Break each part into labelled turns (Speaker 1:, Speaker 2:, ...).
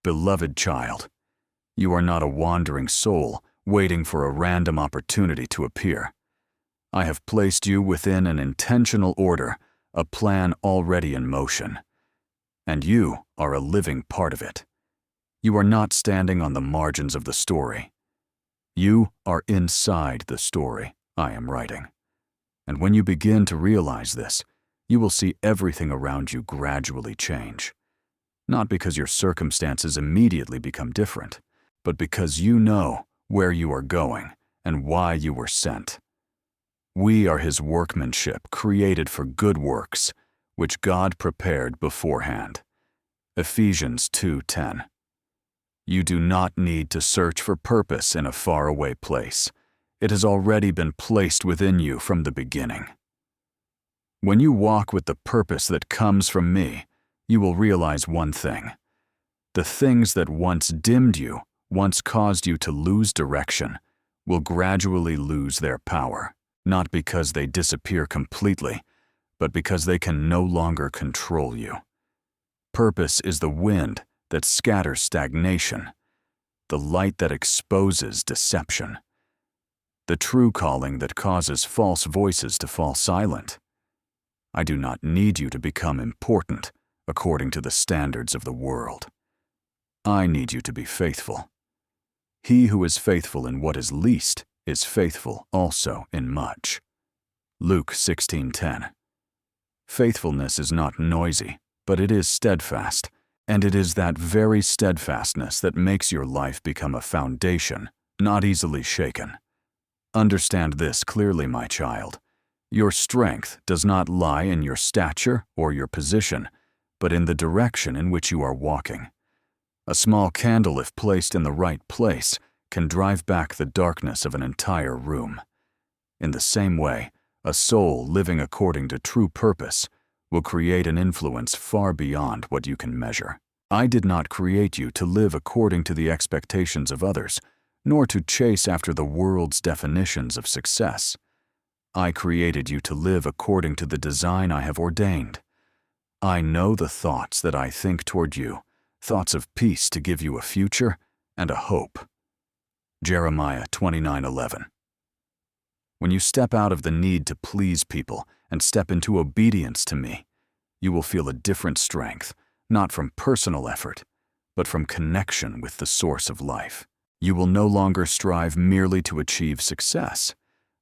Speaker 1: Beloved child, you are not a wandering soul waiting for a random opportunity to appear. I have placed you within an intentional order, a plan already in motion. And you are a living part of it. You are not standing on the margins of the story. You are inside the story I am writing. And when you begin to realize this, you will see everything around you gradually change. Not because your circumstances immediately become different, but because you know where you are going and why you were sent. We are His workmanship, created for good works, which God prepared beforehand. Ephesians 2:10. You do not need to search for purpose in a faraway place. It has already been placed within you from the beginning. When you walk with the purpose that comes from me, you will realize one thing. The things that once dimmed you, once caused you to lose direction, will gradually lose their power, not because they disappear completely, but because they can no longer control you. Purpose is the wind that scatters stagnation, the light that exposes deception, the true calling that causes false voices to fall silent. I do not need you to become important according to the standards of the world. I need you to be faithful. He who is faithful in what is least is faithful also in much. Luke 16:10. Faithfulness is not noisy, but it is steadfast, and it is that very steadfastness that makes your life become a foundation, not easily shaken. Understand this clearly, my child. Your strength does not lie in your stature or your position, but in the direction in which you are walking. A small candle, if placed in the right place, can drive back the darkness of an entire room. In the same way, a soul living according to true purpose will create an influence far beyond what you can measure. I did not create you to live according to the expectations of others, nor to chase after the world's definitions of success. I created you to live according to the design I have ordained. I know the thoughts that I think toward you, thoughts of peace to give you a future and a hope. Jeremiah 29:11. When you step out of the need to please people and step into obedience to me, you will feel a different strength, not from personal effort, but from connection with the source of life. You will no longer strive merely to achieve success,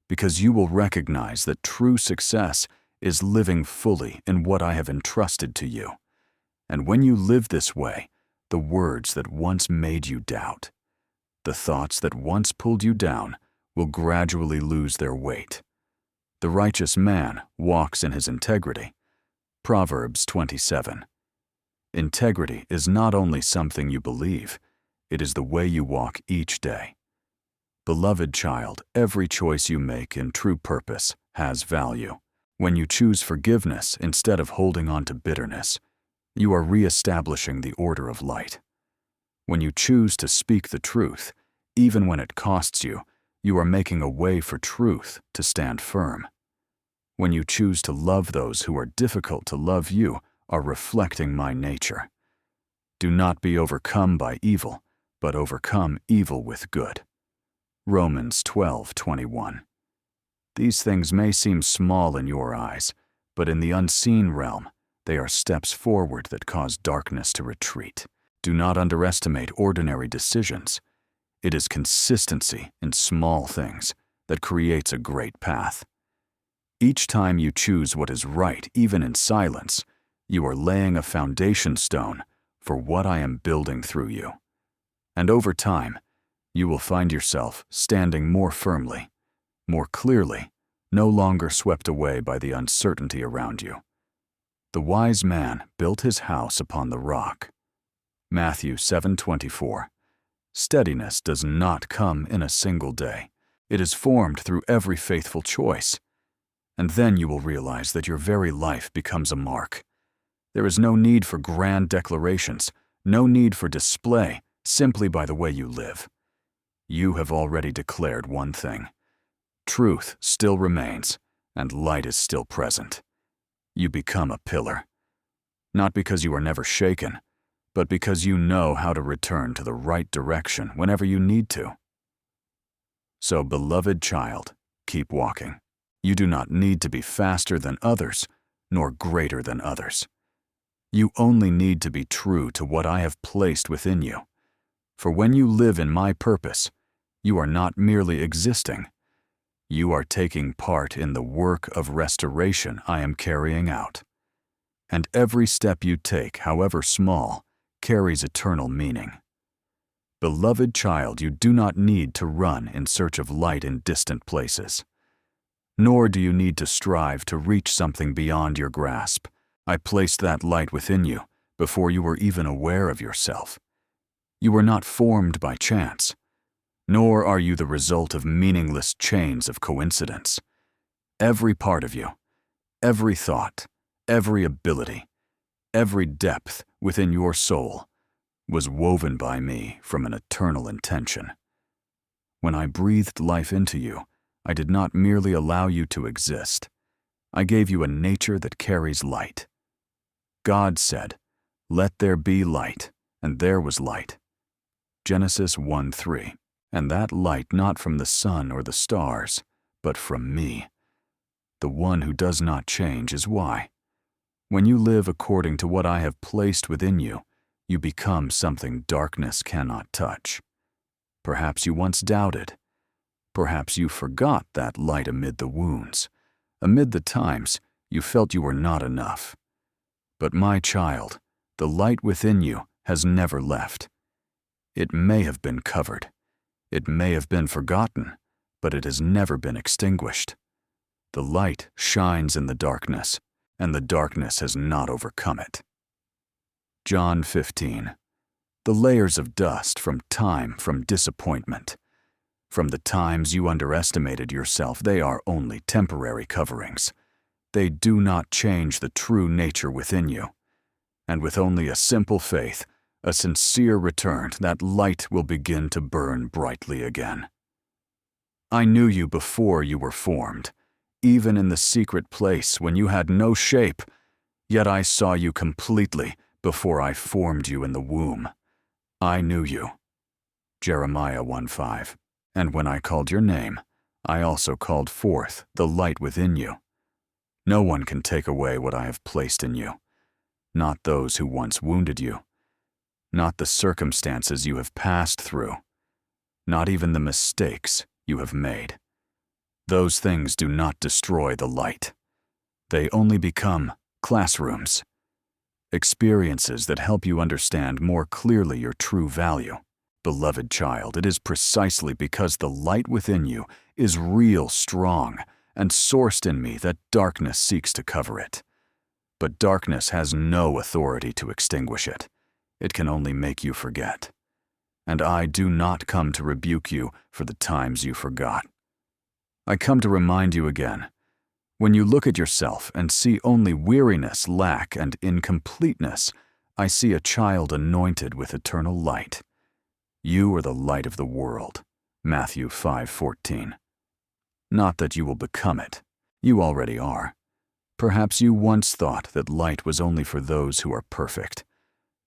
Speaker 1: because you will recognize that true success is living fully in what I have entrusted to you. And when you live this way, the words that once made you doubt, the thoughts that once pulled you down, will gradually lose their weight. The righteous man walks in his integrity. Proverbs 27. Integrity is not only something you believe, it is the way you walk each day. Beloved child, every choice you make in true purpose has value. When you choose forgiveness instead of holding on to bitterness, you are reestablishing the order of light. When you choose to speak the truth, even when it costs you, you are making a way for truth to stand firm. When you choose to love those who are difficult to love, you are reflecting my nature. Do not be overcome by evil, but overcome evil with good. Romans 12:21. These things may seem small in your eyes, but in the unseen realm, they are steps forward that cause darkness to retreat. Do not underestimate ordinary decisions. It is consistency in small things that creates a great path. Each time you choose what is right, even in silence, you are laying a foundation stone for what I am building through you. And over time, you will find yourself standing more firmly, more clearly, no longer swept away by the uncertainty around you. The wise man built his house upon the rock. Matthew 7:24. Steadiness does not come in a single day. It is formed through every faithful choice. And then you will realize that your very life becomes a mark. There is no need for grand declarations, no need for display, simply by the way you live. You have already declared one thing. Truth still remains, and light is still present. You become a pillar. Not because you are never shaken, but because you know how to return to the right direction whenever you need to. So, beloved child, keep walking. You do not need to be faster than others, nor greater than others. You only need to be true to what I have placed within you. For when you live in my purpose, you are not merely existing. You are taking part in the work of restoration I am carrying out. And every step you take, however small, carries eternal meaning. Beloved child, you do not need to run in search of light in distant places. Nor do you need to strive to reach something beyond your grasp. I placed that light within you before you were even aware of yourself. You were not formed by chance, nor are you the result of meaningless chains of coincidence. Every part of you, every thought, every ability, every depth within your soul was woven by me from an eternal intention. When I breathed life into you, I did not merely allow you to exist. I gave you a nature that carries light. God said, "Let there be light," and there was light. Genesis 1:3. And that light not from the sun or the stars, but from me. The one who does not change is why. When you live according to what I have placed within you, you become something darkness cannot touch. Perhaps you once doubted. Perhaps you forgot that light amid the wounds, amid the times you felt you were not enough. But my child, the light within you has never left. It may have been covered. It may have been forgotten, but it has never been extinguished. The light shines in the darkness, and the darkness has not overcome it. John 15. The layers of dust from time, from disappointment. From the times you underestimated yourself, they are only temporary coverings. They do not change the true nature within you. And with only a simple faith, a sincere return, that light will begin to burn brightly again. I knew you before you were formed, even in the secret place when you had no shape, yet I saw you completely before I formed you in the womb. I knew you. Jeremiah 1:5. And when I called your name, I also called forth the light within you. No one can take away what I have placed in you, not those who once wounded you, not the circumstances you have passed through, not even the mistakes you have made. Those things do not destroy the light. They only become classrooms, experiences that help you understand more clearly your true value. Beloved child, it is precisely because the light within you is real strong and sourced in me that darkness seeks to cover it. But darkness has no authority to extinguish it. It can only make you forget. And I do not come to rebuke you for the times you forgot. I come to remind you again. When you look at yourself and see only weariness, lack, and incompleteness, I see a child anointed with eternal light. You are the light of the world. Matthew 5:14. Not that you will become it. You already are. Perhaps you once thought that light was only for those who are perfect,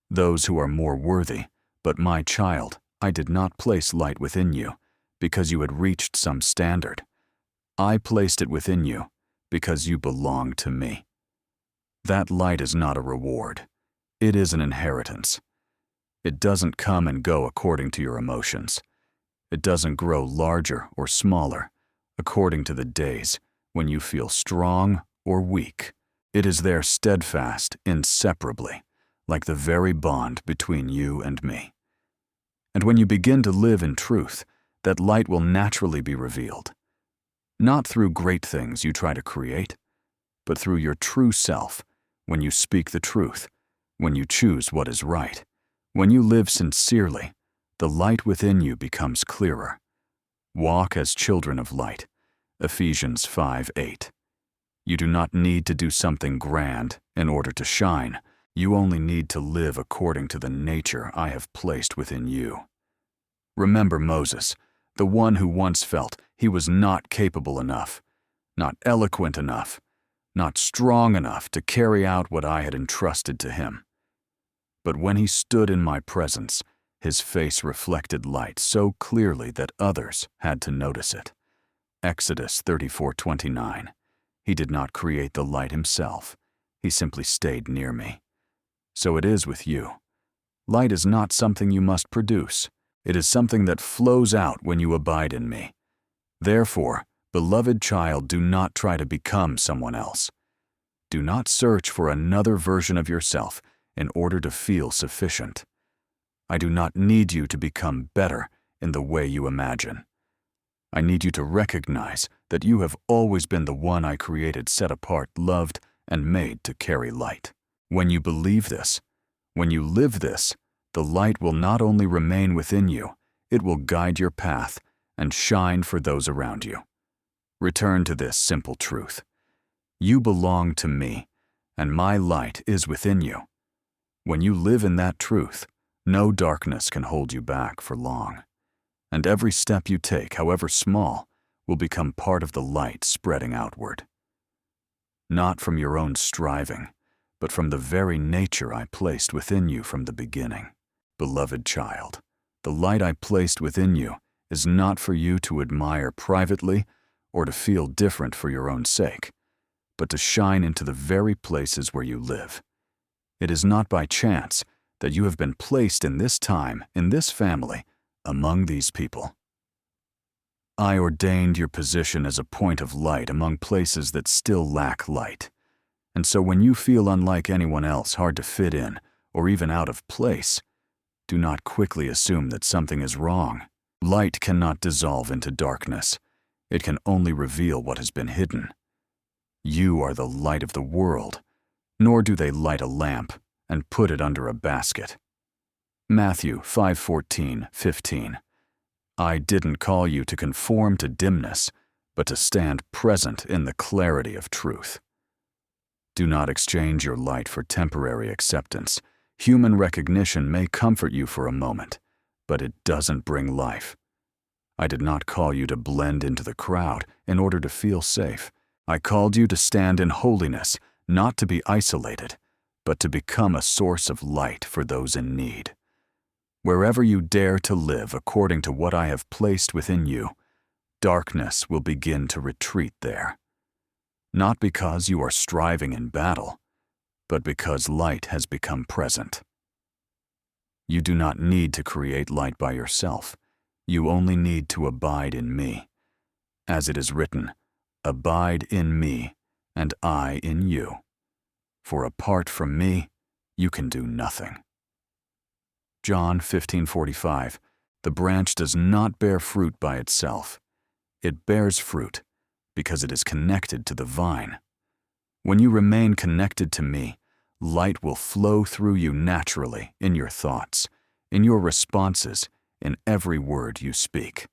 Speaker 1: those who are more worthy, but my child, I did not place light within you because you had reached some standard. I placed it within you because you belong to me. That light is not a reward. It is an inheritance. It doesn't come and go according to your emotions. It doesn't grow larger or smaller according to the days when you feel strong or weak. It is there steadfast, inseparably, like the very bond between you and me. And when you begin to live in truth, that light will naturally be revealed. Not through great things you try to create, but through your true self, when you speak the truth, when you choose what is right, when you live sincerely, the light within you becomes clearer. Walk as children of light. Ephesians 5:8. You do not need to do something grand in order to shine. You only need to live according to the nature I have placed within you. Remember Moses, the one who once felt he was not capable enough, not eloquent enough, not strong enough to carry out what I had entrusted to him. But when he stood in my presence, his face reflected light so clearly that others had to notice it. Exodus 34:29. He did not create the light himself. He simply stayed near me. So it is with you. Light is not something you must produce. It is something that flows out when you abide in me. Therefore, beloved child, do not try to become someone else. Do not search for another version of yourself in order to feel sufficient. I do not need you to become better in the way you imagine. I need you to recognize that you have always been the one I created, set apart, loved, and made to carry light. When you believe this, when you live this, the light will not only remain within you, it will guide your path and shine for those around you. Return to this simple truth. You belong to me, and my light is within you. When you live in that truth, no darkness can hold you back for long. And every step you take, however small, will become part of the light spreading outward. Not from your own striving, but from the very nature I placed within you from the beginning. Beloved child, the light I placed within you is not for you to admire privately or to feel different for your own sake, but to shine into the very places where you live. It is not by chance that you have been placed in this time, in this family, among these people. I ordained your position as a point of light among places that still lack light. And so when you feel unlike anyone else, hard to fit in, or even out of place, do not quickly assume that something is wrong. Light cannot dissolve into darkness. It can only reveal what has been hidden. You are the light of the world, nor do they light a lamp and put it under a basket. Matthew 5:14-15. I didn't call you to conform to dimness, but to stand present in the clarity of truth. Do not exchange your light for temporary acceptance. Human recognition may comfort you for a moment, but it doesn't bring life. I did not call you to blend into the crowd in order to feel safe. I called you to stand in holiness, not to be isolated, but to become a source of light for those in need. Wherever you dare to live according to what I have placed within you, darkness will begin to retreat there. Not because you are striving in battle, but because light has become present. You do not need to create light by yourself. You only need to abide in me. As it is written, abide in me, and I in you. For apart from me, you can do nothing. John 15:45. The branch does not bear fruit by itself. It bears fruit because it is connected to the vine. When you remain connected to me, light will flow through you naturally in your thoughts, in your responses, in every word you speak.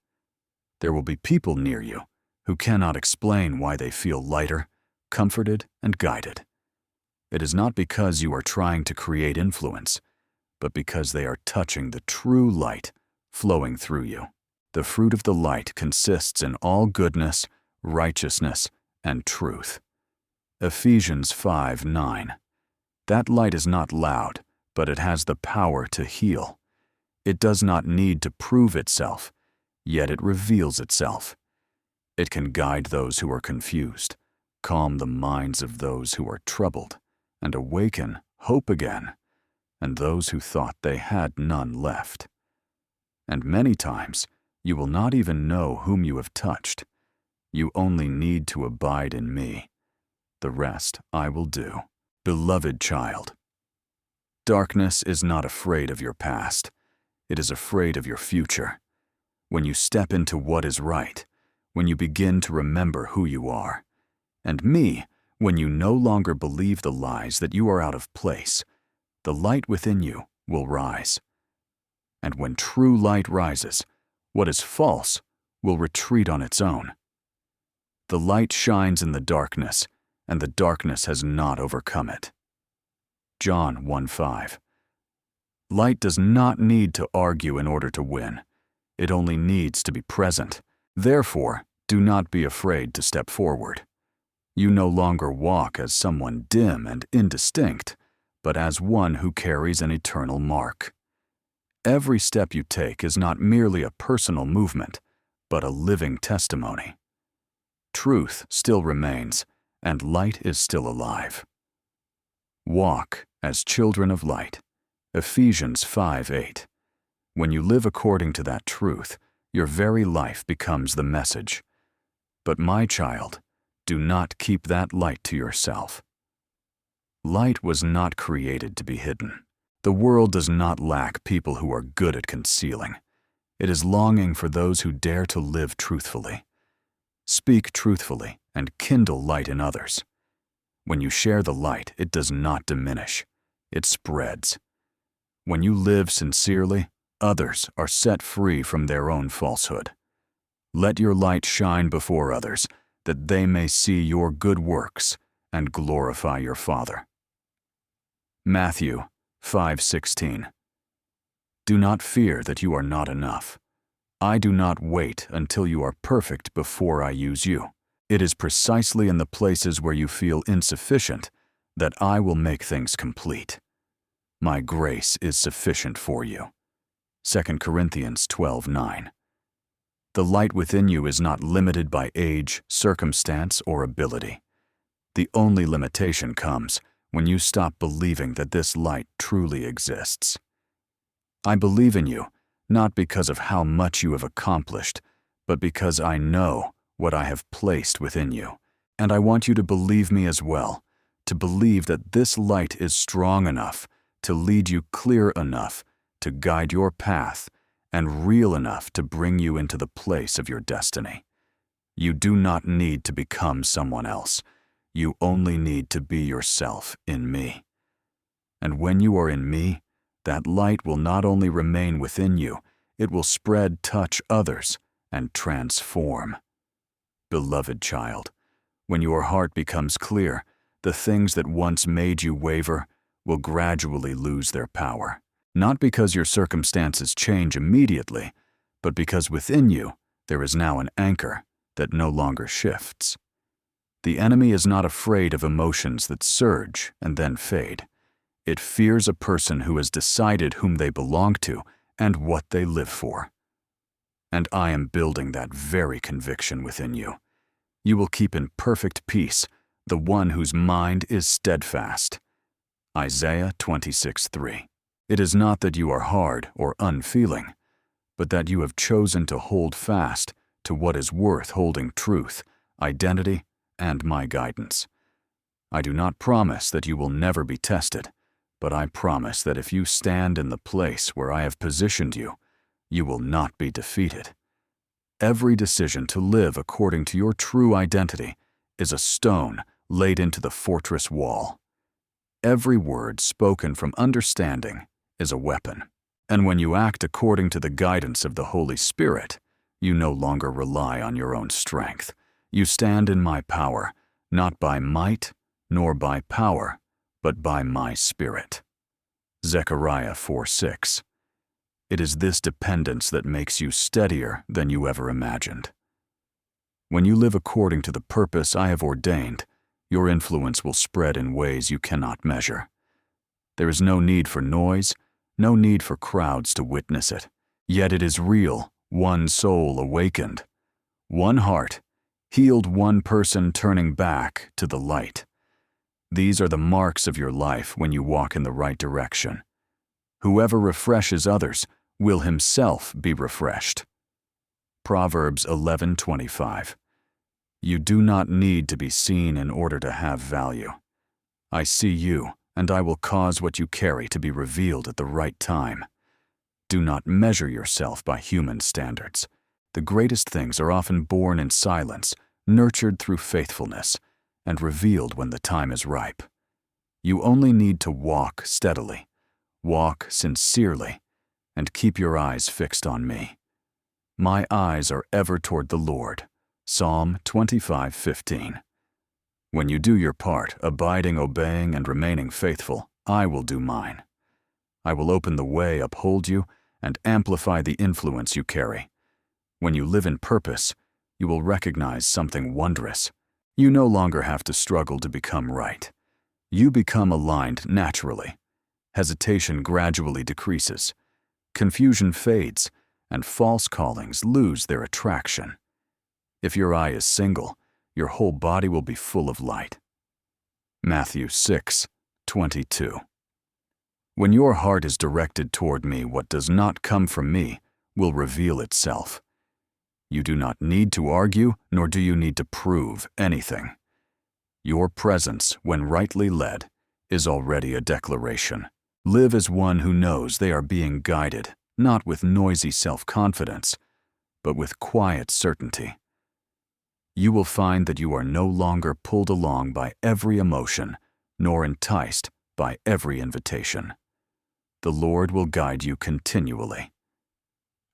Speaker 1: There will be people near you who cannot explain why they feel lighter, comforted, and guided. It is not because you are trying to create influence, but because they are touching the true light flowing through you. The fruit of the light consists in all goodness, righteousness, and truth. Ephesians 5:9. That light is not loud, but it has the power to heal. It does not need to prove itself, yet it reveals itself. It can guide those who are confused, calm the minds of those who are troubled, and awaken hope again, and those who thought they had none left. And many times, you will not even know whom you have touched. You only need to abide in me. The rest I will do. Beloved child, darkness is not afraid of your past. It is afraid of your future. When you step into what is right, when you begin to remember who you are, and me, when you no longer believe the lies that you are out of place, the light within you will rise. And when true light rises, what is false will retreat on its own. The light shines in the darkness, and the darkness has not overcome it. John 1:5. Light does not need to argue in order to win. It only needs to be present. Therefore, do not be afraid to step forward. You no longer walk as someone dim and indistinct, but as one who carries an eternal mark. Every step you take is not merely a personal movement, but a living testimony. Truth still remains, and light is still alive. Walk as children of light. Ephesians 5:8. When you live according to that truth, your very life becomes the message. But my child, do not keep that light to yourself. Light was not created to be hidden. The world does not lack people who are good at concealing. It is longing for those who dare to live truthfully. Speak truthfully and kindle light in others. When you share the light, it does not diminish. It spreads. When you live sincerely, others are set free from their own falsehood. Let your light shine before others, that they may see your good works and glorify your Father. Matthew 5:16. Do not fear that you are not enough. I do not wait until you are perfect before I use you. It is precisely in the places where you feel insufficient that I will make things complete. My grace is sufficient for you. 2 Corinthians 12:9. The light within you is not limited by age, circumstance, or ability. The only limitation comes when you stop believing that this light truly exists. I believe in you, not because of how much you have accomplished, but because I know what I have placed within you. And I want you to believe me as well, to believe that this light is strong enough to lead you clear enough to guide your path and real enough to bring you into the place of your destiny. You do not need to become someone else. You only need to be yourself in me. And when you are in me, that light will not only remain within you, it will spread, touch others, and transform. Beloved child, when your heart becomes clear, the things that once made you waver will gradually lose their power. Not because your circumstances change immediately, but because within you there is now an anchor that no longer shifts. The enemy is not afraid of emotions that surge and then fade. It fears a person who has decided whom they belong to and what they live for. And I am building that very conviction within you. You will keep in perfect peace the one whose mind is steadfast. Isaiah 26:3. It is not that you are hard or unfeeling, but that you have chosen to hold fast to what is worth holding: truth, identity, and my guidance. I do not promise that you will never be tested, but I promise that if you stand in the place where I have positioned you, you will not be defeated. Every decision to live according to your true identity is a stone laid into the fortress wall. Every word spoken from understanding is a weapon. And when you act according to the guidance of the Holy Spirit, you no longer rely on your own strength. You stand in my power, not by might nor by power, but by my Spirit. Zechariah 4:6. It is this dependence that makes you steadier than you ever imagined. When you live according to the purpose I have ordained, your influence will spread in ways you cannot measure. There is no need for noise, no need for crowds to witness it. Yet it is real, one soul awakened, one heart, healed, one person turning back to the light. These are the marks of your life when you walk in the right direction. Whoever refreshes others will himself be refreshed. Proverbs 11:25. You do not need to be seen in order to have value. I see you, and I will cause what you carry to be revealed at the right time. Do not measure yourself by human standards. The greatest things are often born in silence, nurtured through faithfulness, and revealed when the time is ripe. You only need to walk steadily, walk sincerely, and keep your eyes fixed on me. My eyes are ever toward the Lord. Psalm 25:15. When you do your part, abiding, obeying, and remaining faithful, I will do mine. I will open the way, uphold you, and amplify the influence you carry. When you live in purpose, you will recognize something wondrous. You no longer have to struggle to become right. You become aligned naturally. Hesitation gradually decreases. Confusion fades, and false callings lose their attraction. If your eye is single, your whole body will be full of light. Matthew 6:22. When your heart is directed toward me, what does not come from me will reveal itself. You do not need to argue, nor do you need to prove anything. Your presence, when rightly led, is already a declaration. Live as one who knows they are being guided, not with noisy self-confidence, but with quiet certainty. You will find that you are no longer pulled along by every emotion, nor enticed by every invitation. The Lord will guide you continually.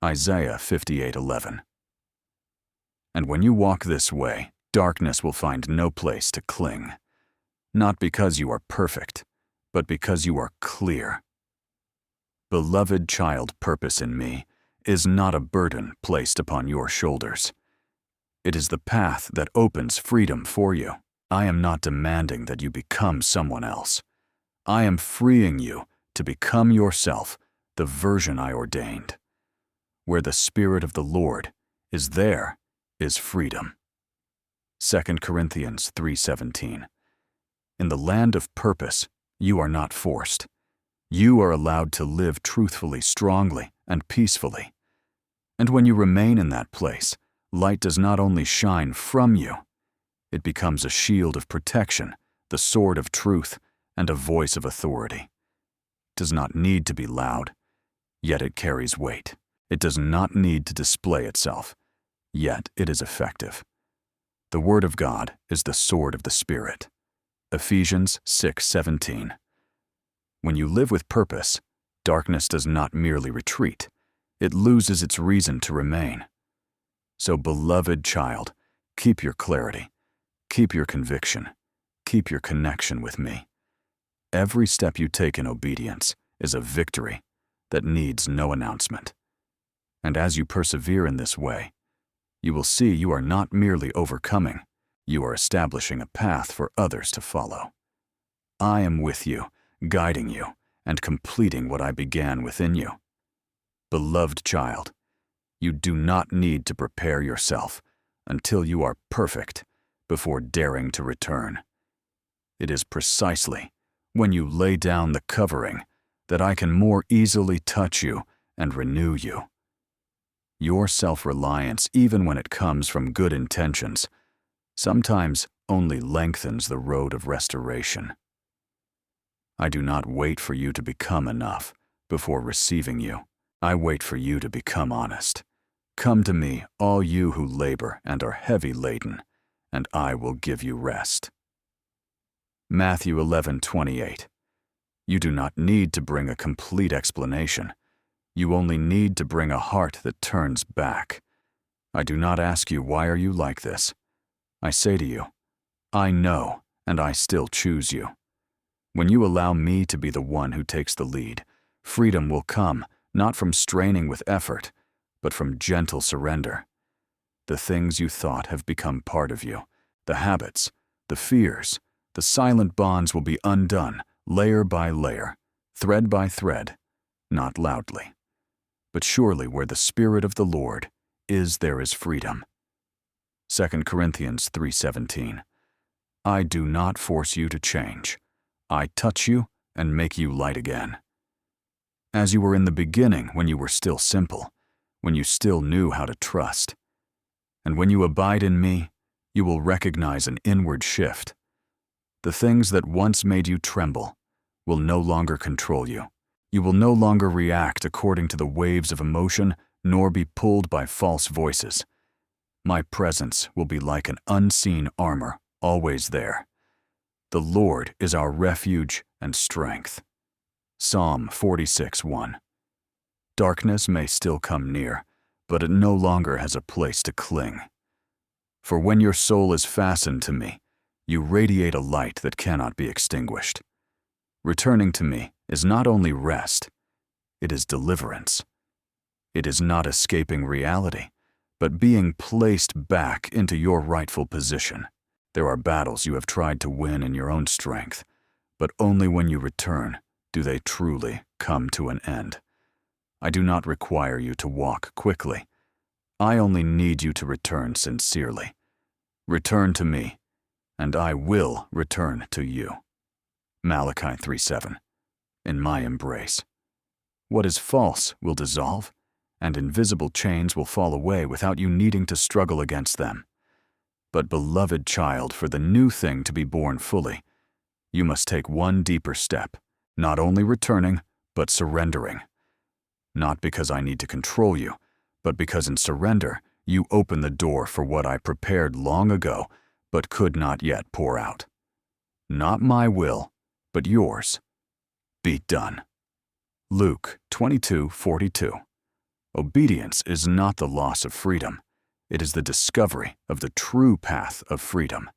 Speaker 1: Isaiah 58:11. And when you walk this way, darkness will find no place to cling, not because you are perfect, but because you are clear. Beloved child, purpose in me is not a burden placed upon your shoulders. It is the path that opens freedom for you. I am not demanding that you become someone else. I am freeing you to become yourself, the version I ordained. Where the Spirit of the Lord is, there is freedom. 2 Corinthians 3:17. In the land of purpose, you are not forced. You are allowed to live truthfully, strongly, and peacefully. And when you remain in that place, light does not only shine from you, it becomes a shield of protection, the sword of truth, and a voice of authority. It does not need to be loud, yet it carries weight. It does not need to display itself, yet it is effective. The Word of God is the sword of the Spirit. Ephesians 6:17. When you live with purpose, darkness does not merely retreat, it loses its reason to remain. So, beloved child, keep your clarity, keep your conviction, keep your connection with me. Every step you take in obedience is a victory that needs no announcement. And as you persevere in this way, you will see you are not merely overcoming, you are establishing a path for others to follow. I am with you, guiding you, and completing what I began within you. Beloved child, you do not need to prepare yourself until you are perfect before daring to return. It is precisely when you lay down the covering that I can more easily touch you and renew you. Your self-reliance, even when it comes from good intentions, sometimes only lengthens the road of restoration. I do not wait for you to become enough before receiving you. I wait for you to become honest. Come to me, all you who labor and are heavy laden, and I will give you rest. Matthew 11:28. You do not need to bring a complete explanation. You only need to bring a heart that turns back. I do not ask you, why are you like this? I say to you, I know, and I still choose you. When you allow me to be the one who takes the lead, freedom will come, not from straining with effort, but from gentle surrender. The things you thought have become part of you, the habits, the fears, the silent bonds will be undone, layer by layer, thread by thread, not loudly. But surely where the Spirit of the Lord is, there is freedom. 2 Corinthians 3:17. I do not force you to change. I touch you and make you light again. As you were in the beginning, when you were still simple, when you still knew how to trust. And when you abide in me, you will recognize an inward shift. The things that once made you tremble will no longer control you. You will no longer react according to the waves of emotion, nor be pulled by false voices. My presence will be like an unseen armor, always there. The Lord is our refuge and strength. Psalm 46:1. Darkness may still come near, but it no longer has a place to cling. For when your soul is fastened to me, you radiate a light that cannot be extinguished. Returning to me is not only rest, it is deliverance. It is not escaping reality, but being placed back into your rightful position. There are battles you have tried to win in your own strength, but only when you return do they truly come to an end. I do not require you to walk quickly. I only need you to return sincerely. Return to me, and I will return to you. Malachi 3:7. In my embrace. What is false will dissolve, and invisible chains will fall away without you needing to struggle against them. But beloved child, for the new thing to be born fully, you must take one deeper step, not only returning, but surrendering. Not because I need to control you, but because in surrender, you open the door for what I prepared long ago, but could not yet pour out. Not my will, but yours. Be done. Luke 22:42. Obedience is not the loss of freedom. It is the discovery of the true path of freedom.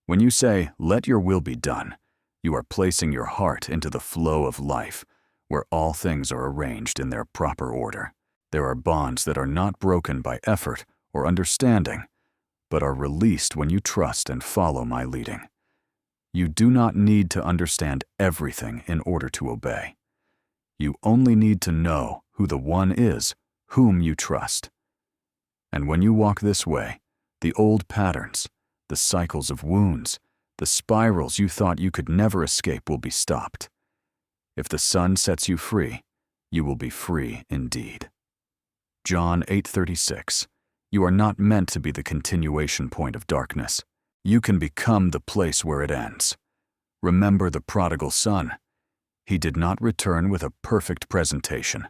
Speaker 1: When you say, "Let your will be done," you are placing your heart into the flow of life, where all things are arranged in their proper order. There are bonds that are not broken by effort or understanding, but are released when you trust and follow my leading. You do not need to understand everything in order to obey. You only need to know who the one is whom you trust. And when you walk this way, the old patterns, the cycles of wounds, the spirals you thought you could never escape will be stopped. If the Son sets you free, you will be free indeed. John 8:36. You are not meant to be the continuation point of darkness. You can become the place where it ends. Remember the prodigal son. He did not return with a perfect presentation.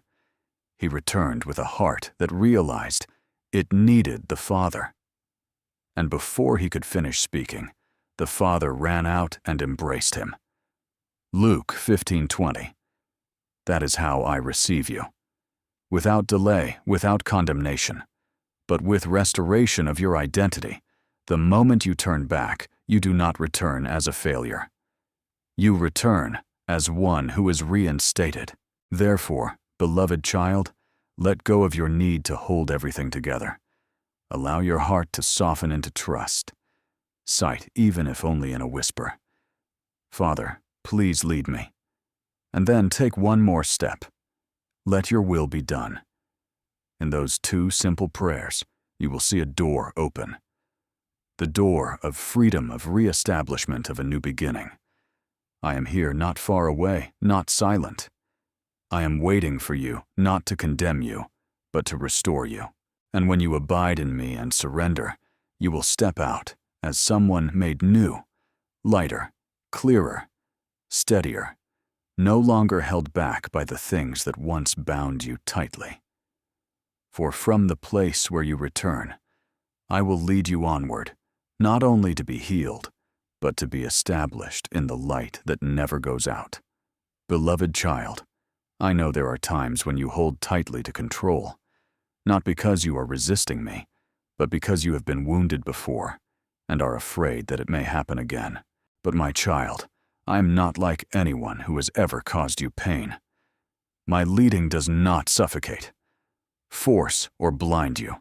Speaker 1: He returned with a heart that realized it needed the Father. And before he could finish speaking, the Father ran out and embraced him. Luke 15:20. That is how I receive you. Without delay, without condemnation, but with restoration of your identity. The moment you turn back, you do not return as a failure. You return as one who is reinstated. Therefore, beloved child, let go of your need to hold everything together. Allow your heart to soften into trust. Sight, even if only in a whisper. Father, please lead me. And then take one more step. Let your will be done. In those two simple prayers, you will see a door open. The door of freedom, of reestablishment of a new beginning. I am here, not far away, not silent. I am waiting for you, not to condemn you, but to restore you. And when you abide in me and surrender, you will step out as someone made new, lighter, clearer, steadier, no longer held back by the things that once bound you tightly. For from the place where you return, I will lead you onward, not only to be healed, but to be established in the light that never goes out. Beloved child, I know there are times when you hold tightly to control, not because you are resisting me, but because you have been wounded before and are afraid that it may happen again. But my child, I am not like anyone who has ever caused you pain. My leading does not suffocate, force, or blind you.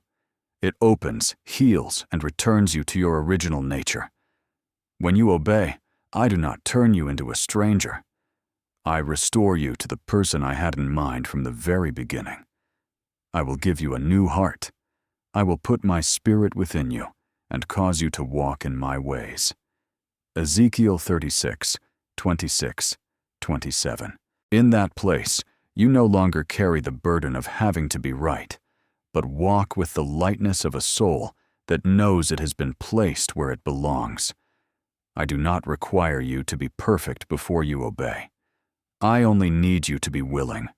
Speaker 1: It opens, heals, and returns you to your original nature. When you obey, I do not turn you into a stranger. I restore you to the person I had in mind from the very beginning. I will give you a new heart. I will put my spirit within you and cause you to walk in my ways. Ezekiel 36:26-27. In that place, you no longer carry the burden of having to be right, but walk with the lightness of a soul that knows it has been placed where it belongs. I do not require you to be perfect before you obey. I only need you to be willing.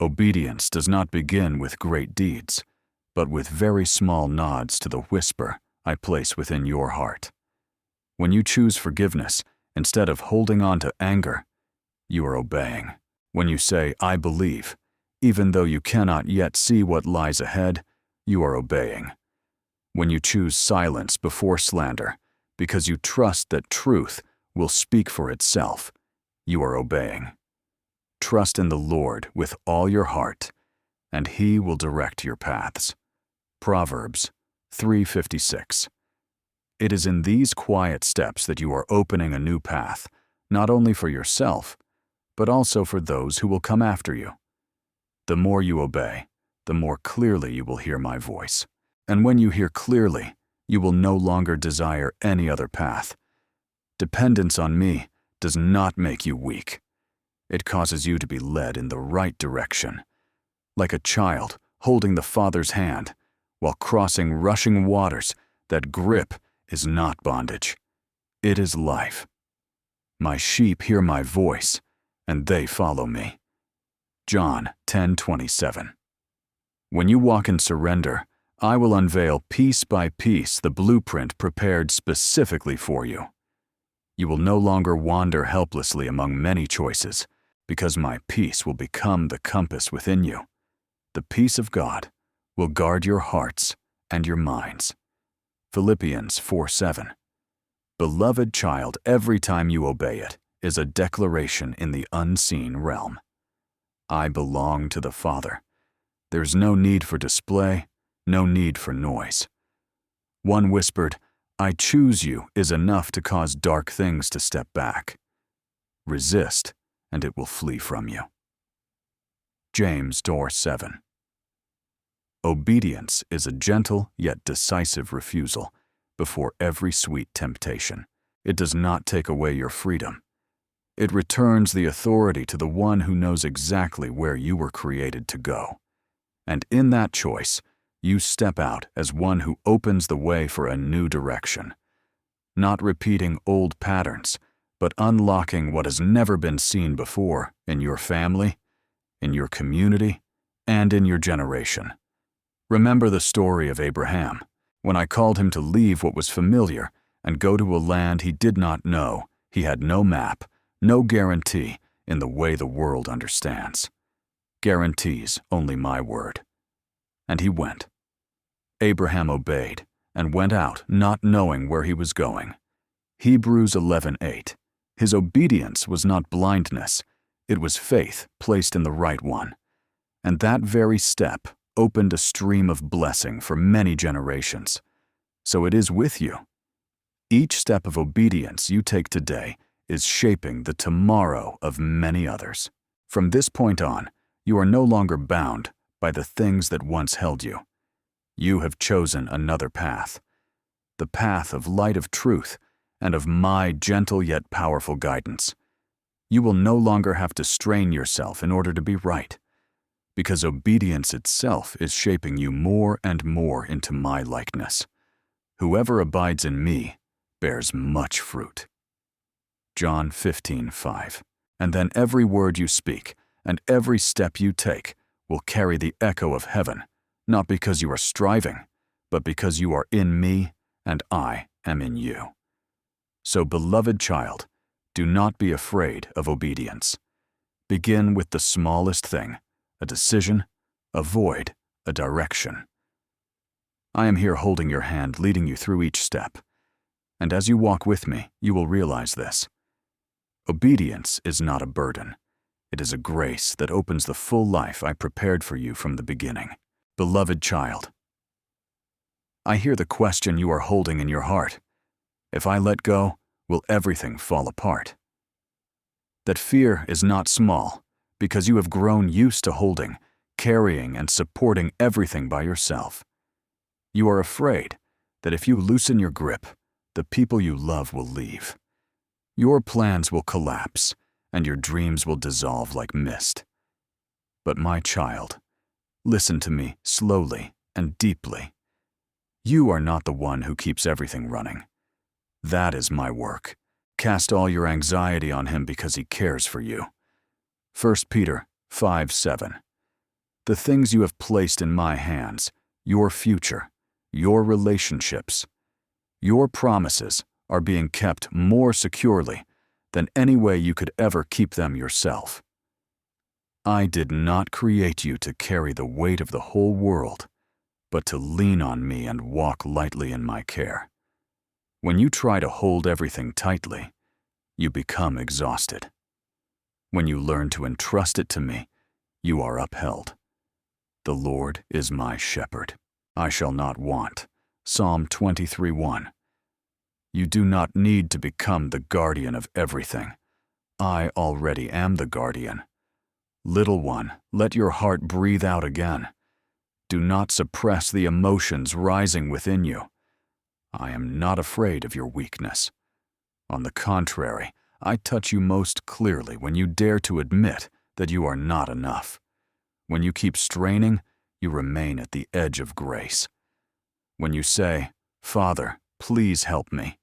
Speaker 1: Obedience does not begin with great deeds, but with very small nods to the whisper I place within your heart. When you choose forgiveness instead of holding on to anger, you are obeying. When you say, I believe, even though you cannot yet see what lies ahead, you are obeying. When you choose silence before slander, because you trust that truth will speak for itself, you are obeying. Trust in the Lord with all your heart, and He will direct your paths. Proverbs 3:56. It is in these quiet steps that you are opening a new path, not only for yourself, but also for those who will come after you. The more you obey, the more clearly you will hear my voice. And when you hear clearly, you will no longer desire any other path. Dependence on me does not make you weak. It causes you to be led in the right direction, like a child holding the Father's hand while crossing rushing waters. That grip is not bondage. It is life. My sheep hear my voice, and they follow me. John 10:27. When you walk in surrender, I will unveil piece by piece the blueprint prepared specifically for you. You will no longer wander helplessly among many choices, because my peace will become the compass within you. The peace of God will guard your hearts and your minds. Philippians 4:7. Beloved child, every time you obey it is a declaration in the unseen realm. I belong to the Father. There's no need for display, no need for noise. One whispered, "I choose you," is enough to cause dark things to step back. Resist, and it will flee from you. James 4:7. Obedience is a gentle yet decisive refusal before every sweet temptation. It does not take away your freedom. It returns the authority to the one who knows exactly where you were created to go. And in that choice, you step out as one who opens the way for a new direction, not repeating old patterns, but unlocking what has never been seen before in your family, in your community, and in your generation. Remember the story of Abraham. When I called him to leave what was familiar and go to a land he did not know, he had no map, no guarantee in the way the world understands. Guarantees only my word. And he went. Abraham obeyed and went out not knowing where he was going. Hebrews 11:8. His obedience was not blindness, it was faith placed in the right one. And that very step opened a stream of blessing for many generations. So it is with you. Each step of obedience you take today is shaping the tomorrow of many others. From this point on, you are no longer bound by the things that once held you. You have chosen another path, the path of light of truth and of my gentle yet powerful guidance. You will no longer have to strain yourself in order to be right, because obedience itself is shaping you more and more into my likeness. Whoever abides in me bears much fruit. John 15:5. And then every word you speak and every step you take will carry the echo of heaven, not because you are striving, but because you are in me and I am in you. So, beloved child, do not be afraid of obedience. Begin with the smallest thing, a decision, a void, a direction. I am here holding your hand, leading you through each step. And as you walk with me, you will realize this. Obedience is not a burden. It is a grace that opens the full life I prepared for you from the beginning. Beloved child, I hear the question you are holding in your heart. If I let go, will everything fall apart? That fear is not small, because you have grown used to holding, carrying, and supporting everything by yourself. You are afraid that if you loosen your grip, the people you love will leave. Your plans will collapse, and your dreams will dissolve like mist. But my child, listen to me slowly and deeply. You are not the one who keeps everything running. That is my work. Cast all your anxiety on him because he cares for you. 1 Peter 5:7. The things you have placed in my hands, your future, your relationships, your promises are being kept more securely than any way you could ever keep them yourself. I did not create you to carry the weight of the whole world, but to lean on me and walk lightly in my care. When you try to hold everything tightly, you become exhausted. When you learn to entrust it to me, you are upheld. The Lord is my shepherd. I shall not want. Psalm 23:1. You do not need to become the guardian of everything. I already am the guardian. Little one, let your heart breathe out again. Do not suppress the emotions rising within you. I am not afraid of your weakness. On the contrary, I touch you most clearly when you dare to admit that you are not enough. When you keep straining, you remain at the edge of grace. When you say, "Father, please help me,"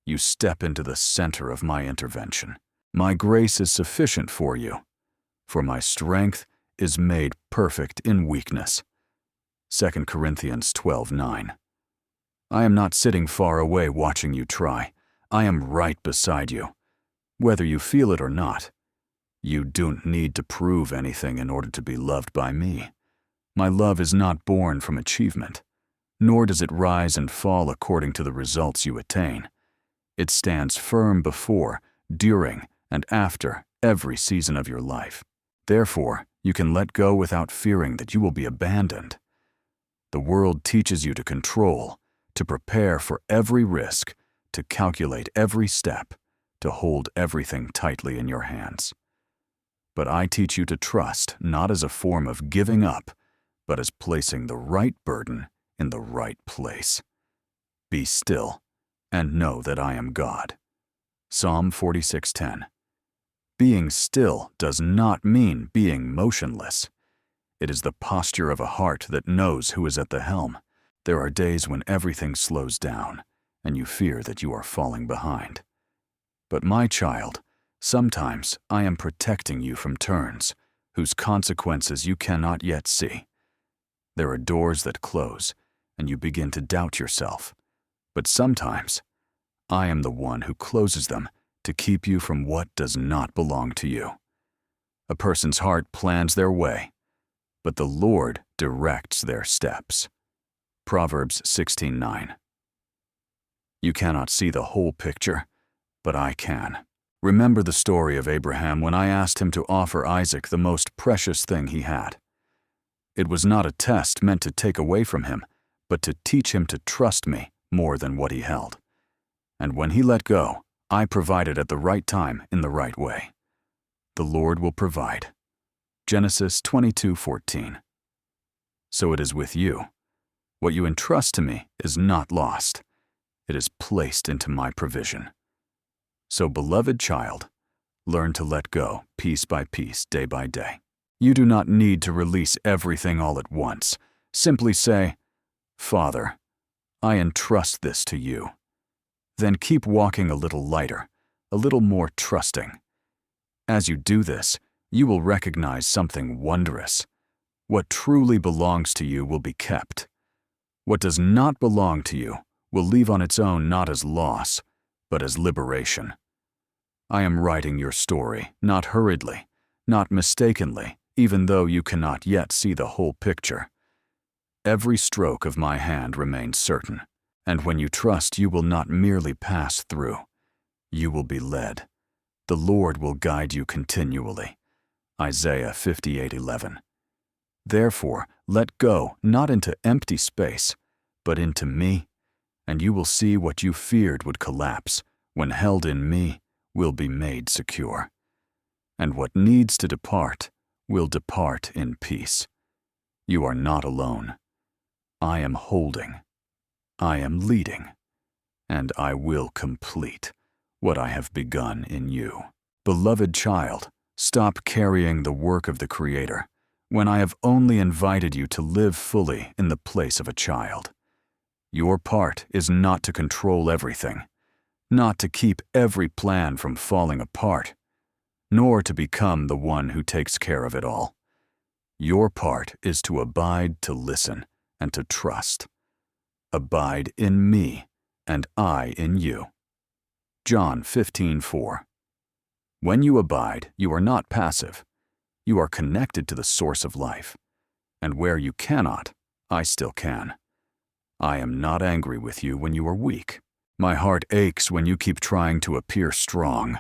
Speaker 1: you step into the center of my intervention. My grace is sufficient for you, for my strength is made perfect in weakness. 2 Corinthians 12:9. I am not sitting far away watching you try. I am right beside you. Whether you feel it or not, you don't need to prove anything in order to be loved by me. My love is not born from achievement, nor does it rise and fall according to the results you attain. It stands firm before, during, and after every season of your life. Therefore, you can let go without fearing that you will be abandoned. The world teaches you to control, to prepare for every risk, to calculate every step, to hold everything tightly in your hands. But I teach you to trust not as a form of giving up, but as placing the right burden in the right place. Be still and know that I am God. Psalm 46:10. Being still does not mean being motionless. It is the posture of a heart that knows who is at the helm. There are days when everything slows down, and you fear that you are falling behind. But my child, sometimes I am protecting you from turns, whose consequences you cannot yet see. There are doors that close, and you begin to doubt yourself. But sometimes, I am the one who closes them to keep you from what does not belong to you. A person's heart plans their way, but the Lord directs their steps. Proverbs 16:9. You cannot see the whole picture, but I can. Remember the story of Abraham when I asked him to offer Isaac the most precious thing he had. It was not a test meant to take away from him, but to teach him to trust me more than what he held. And when he let go, I provided at the right time in the right way. The Lord will provide. Genesis 22:14. So it is with you. What you entrust to me is not lost. It is placed into my provision. So, beloved child, learn to let go piece by piece, day by day. You do not need to release everything all at once. Simply say, "Father, I entrust this to you." Then keep walking a little lighter, a little more trusting. As you do this, you will recognize something wondrous. What truly belongs to you will be kept. What does not belong to you will leave on its own not as loss, but as liberation. I am writing your story, not hurriedly, not mistakenly, even though you cannot yet see the whole picture. Every stroke of my hand remains certain, and when you trust, you will not merely pass through. You will be led. The Lord will guide you continually. Isaiah 58:11. Therefore, let go not into empty space, but into me, and you will see what you feared would collapse, when held in me, will be made secure. And what needs to depart will depart in peace. You are not alone. I am holding, I am leading, and I will complete what I have begun in you. Beloved child, stop carrying the work of the Creator when I have only invited you to live fully in the place of a child. Your part is not to control everything, not to keep every plan from falling apart, nor to become the one who takes care of it all. Your part is to abide, to listen, and to trust. Abide in me, and I in you. John 15:4. When you abide, you are not passive. You are connected to the source of life. And where you cannot, I still can. I am not angry with you when you are weak. My heart aches when you keep trying to appear strong,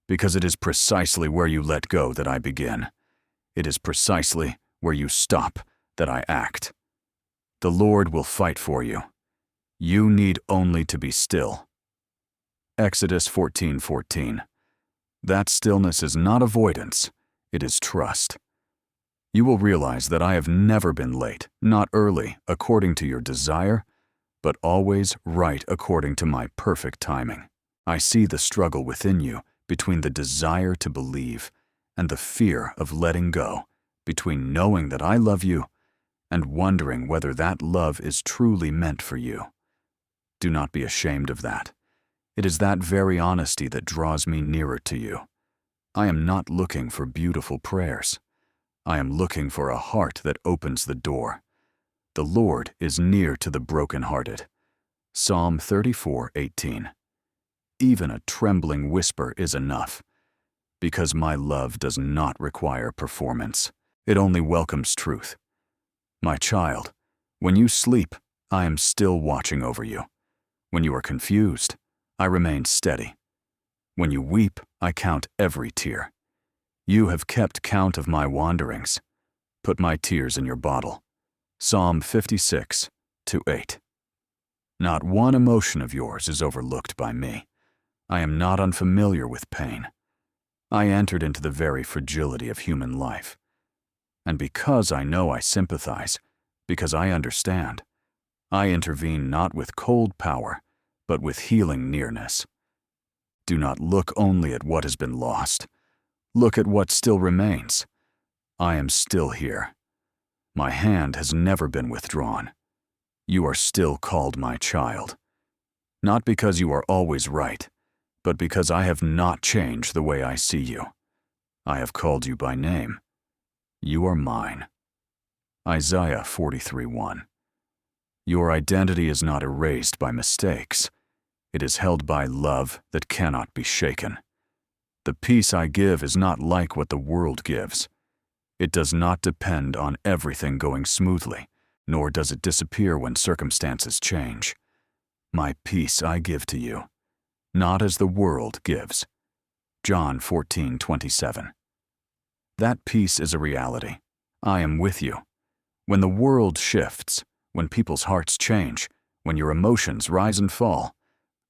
Speaker 1: because it is precisely where you let go that I begin. It is precisely where you stop that I act. The Lord will fight for you. You need only to be still. Exodus 14:14. That stillness is not avoidance, it is trust. You will realize that I have never been late, not early, according to your desire, but always right according to my perfect timing. I see the struggle within you between the desire to believe and the fear of letting go, between knowing that I love you and wondering whether that love is truly meant for you. Do not be ashamed of that. It is that very honesty that draws me nearer to you. I am not looking for beautiful prayers. I am looking for a heart that opens the door. The Lord is near to the brokenhearted. Psalm 34:18. Even a trembling whisper is enough, because my love does not require performance. It only welcomes truth. My child, when you sleep, I am still watching over you. When you are confused, I remain steady. When you weep, I count every tear. You have kept count of my wanderings. Put my tears in your bottle. Psalm 56:8. Not one emotion of yours is overlooked by me. I am not unfamiliar with pain. I entered into the very fragility of human life. And because I know I sympathize, because I understand, I intervene not with cold power, but with healing nearness. Do not look only at what has been lost. Look at what still remains. I am still here. My hand has never been withdrawn. You are still called my child. Not because you are always right, but because I have not changed the way I see you. I have called you by name. You are mine. Isaiah 43:1. Your identity is not erased by mistakes. It is held by love that cannot be shaken. The peace I give is not like what the world gives. It does not depend on everything going smoothly, nor does it disappear when circumstances change. My peace I give to you, not as the world gives. John 14:27. That peace is a reality. I am with you. When the world shifts, when people's hearts change, when your emotions rise and fall,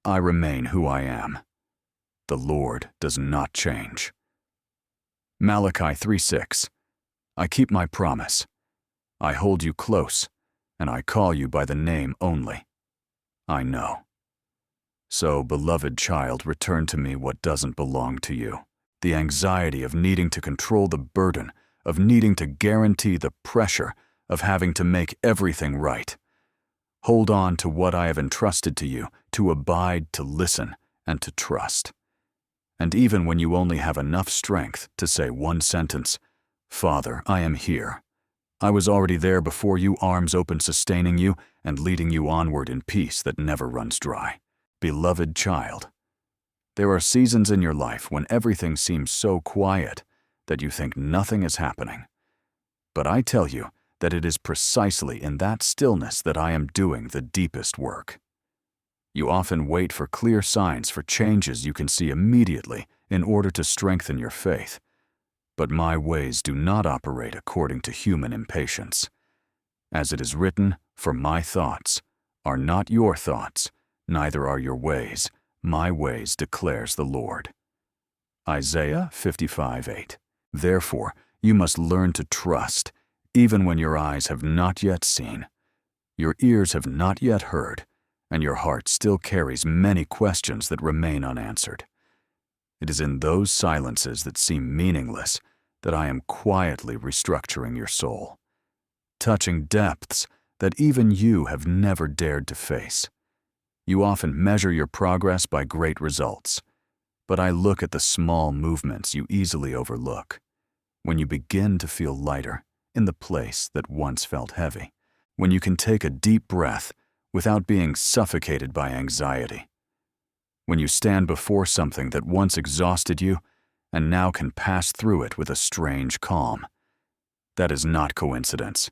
Speaker 1: I remain who I am. The Lord does not change. Malachi 3:6. I keep my promise. I hold you close, and I call you by the name only. I know. So, beloved child, return to me what doesn't belong to you. The anxiety of needing to control the burden, of needing to guarantee the pressure, of having to make everything right. Hold on to what I have entrusted to you, to abide, to listen, and to trust. And even when you only have enough strength to say one sentence, Father, I am here. I was already there before you, arms open sustaining you and leading you onward in peace that never runs dry. Beloved child, there are seasons in your life when everything seems so quiet that you think nothing is happening. But I tell you that it is precisely in that stillness that I am doing the deepest work. You often wait for clear signs for changes you can see immediately in order to strengthen your faith. But my ways do not operate according to human impatience. As it is written, for my thoughts are not your thoughts, neither are your ways. My ways declares the Lord. Isaiah 55:8. Therefore, you must learn to trust, even when your eyes have not yet seen, your ears have not yet heard, and your heart still carries many questions that remain unanswered. It is in those silences that seem meaningless that I am quietly restructuring your soul, touching depths that even you have never dared to face. You often measure your progress by great results, but I look at the small movements you easily overlook. When you begin to feel lighter in the place that once felt heavy, when you can take a deep breath without being suffocated by anxiety, when you stand before something that once exhausted you and now can pass through it with a strange calm. That is not coincidence,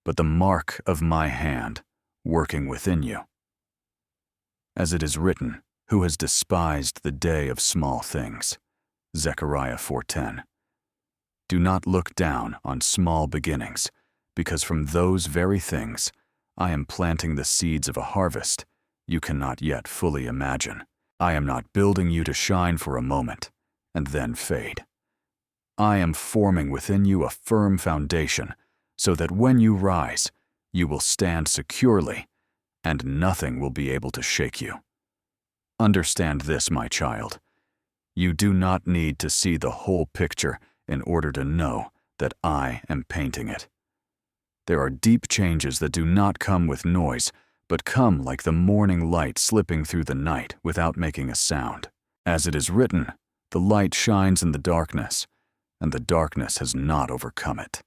Speaker 1: but the mark of my hand working within you. As it is written, who has despised the day of small things? Zechariah 4:10. Do not look down on small beginnings, because from those very things I am planting the seeds of a harvest you cannot yet fully imagine. I am not building you to shine for a moment. and then fade. I am forming within you a firm foundation so that when you rise, you will stand securely and nothing will be able to shake you. Understand this, my child. You do not need to see the whole picture in order to know that I am painting it. There are deep changes that do not come with noise, but come like the morning light slipping through the night without making a sound. As it is written, the light shines in the darkness, and the darkness has not overcome it.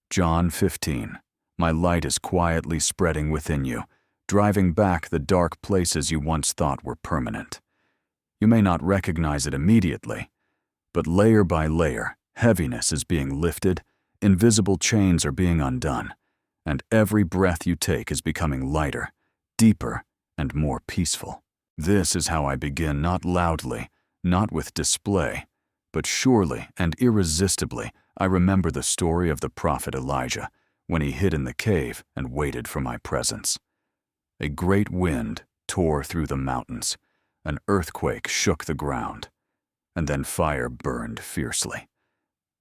Speaker 1: John 15. My light is quietly spreading within you, driving back the dark places you once thought were permanent. You may not recognize it immediately, but layer by layer, heaviness is being lifted, invisible chains are being undone, and every breath you take is becoming lighter, deeper, and more peaceful. This is how I begin, not loudly, not with display, but surely and irresistibly I remember the story of the prophet Elijah when he hid in the cave and waited for my presence. A great wind tore through the mountains, an earthquake shook the ground, and then fire burned fiercely.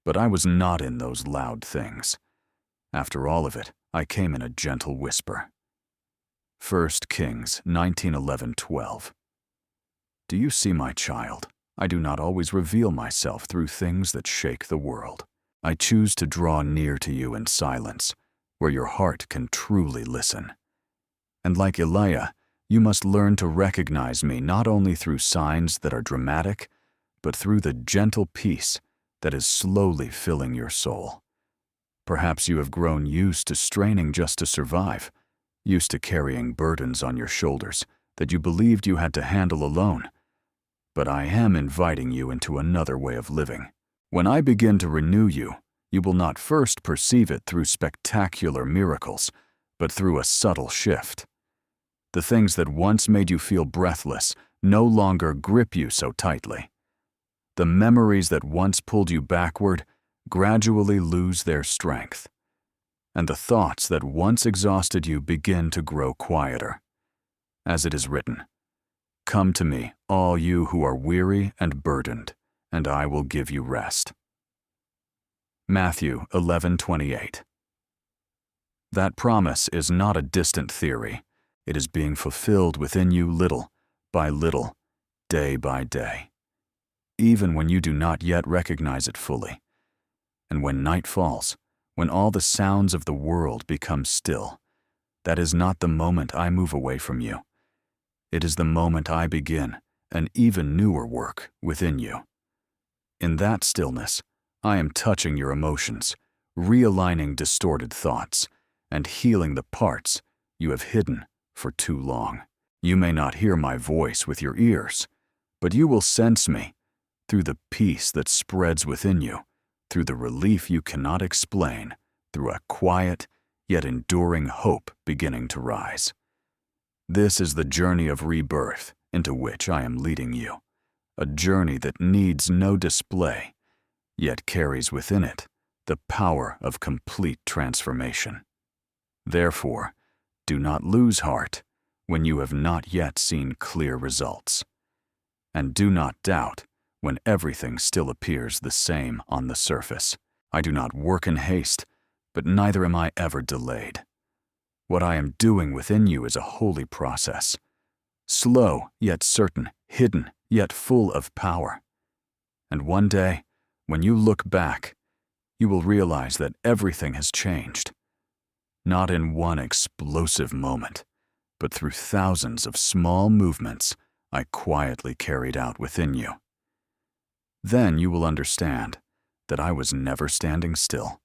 Speaker 1: But I was not in those loud things. After all of it, I came in a gentle whisper. 1 Kings 19:11-12. Do you see, my child? I do not always reveal myself through things that shake the world. I choose to draw near to you in silence, where your heart can truly listen. And like Elijah, you must learn to recognize me not only through signs that are dramatic, but through the gentle peace that is slowly filling your soul. Perhaps you have grown used to straining just to survive, used to carrying burdens on your shoulders that you believed you had to handle alone. But I am inviting you into another way of living. When I begin to renew you, you will not first perceive it through spectacular miracles, but through a subtle shift. The things that once made you feel breathless no longer grip you so tightly. The memories that once pulled you backward gradually lose their strength. And the thoughts that once exhausted you begin to grow quieter. As it is written, "Come to me, all you who are weary and burdened, and I will give you rest." Matthew 11:28. That promise is not a distant theory. It is being fulfilled within you little by little, day by day, even when you do not yet recognize it fully. And when night falls, when all the sounds of the world become still, that is not the moment I move away from you. It is the moment I begin an even newer work within you. In that stillness, I am touching your emotions, realigning distorted thoughts, and healing the parts you have hidden for too long. You may not hear my voice with your ears, but you will sense me through the peace that spreads within you, through the relief you cannot explain, through a quiet yet enduring hope beginning to rise. This is the journey of rebirth into which I am leading you, a journey that needs no display, yet carries within it the power of complete transformation. Therefore, do not lose heart when you have not yet seen clear results. And do not doubt when everything still appears the same on the surface. I do not work in haste, but neither am I ever delayed. What I am doing within you is a holy process, slow yet certain, hidden yet full of power. And one day, when you look back, you will realize that everything has changed. Not in one explosive moment, but through thousands of small movements I quietly carried out within you. Then you will understand that I was never standing still,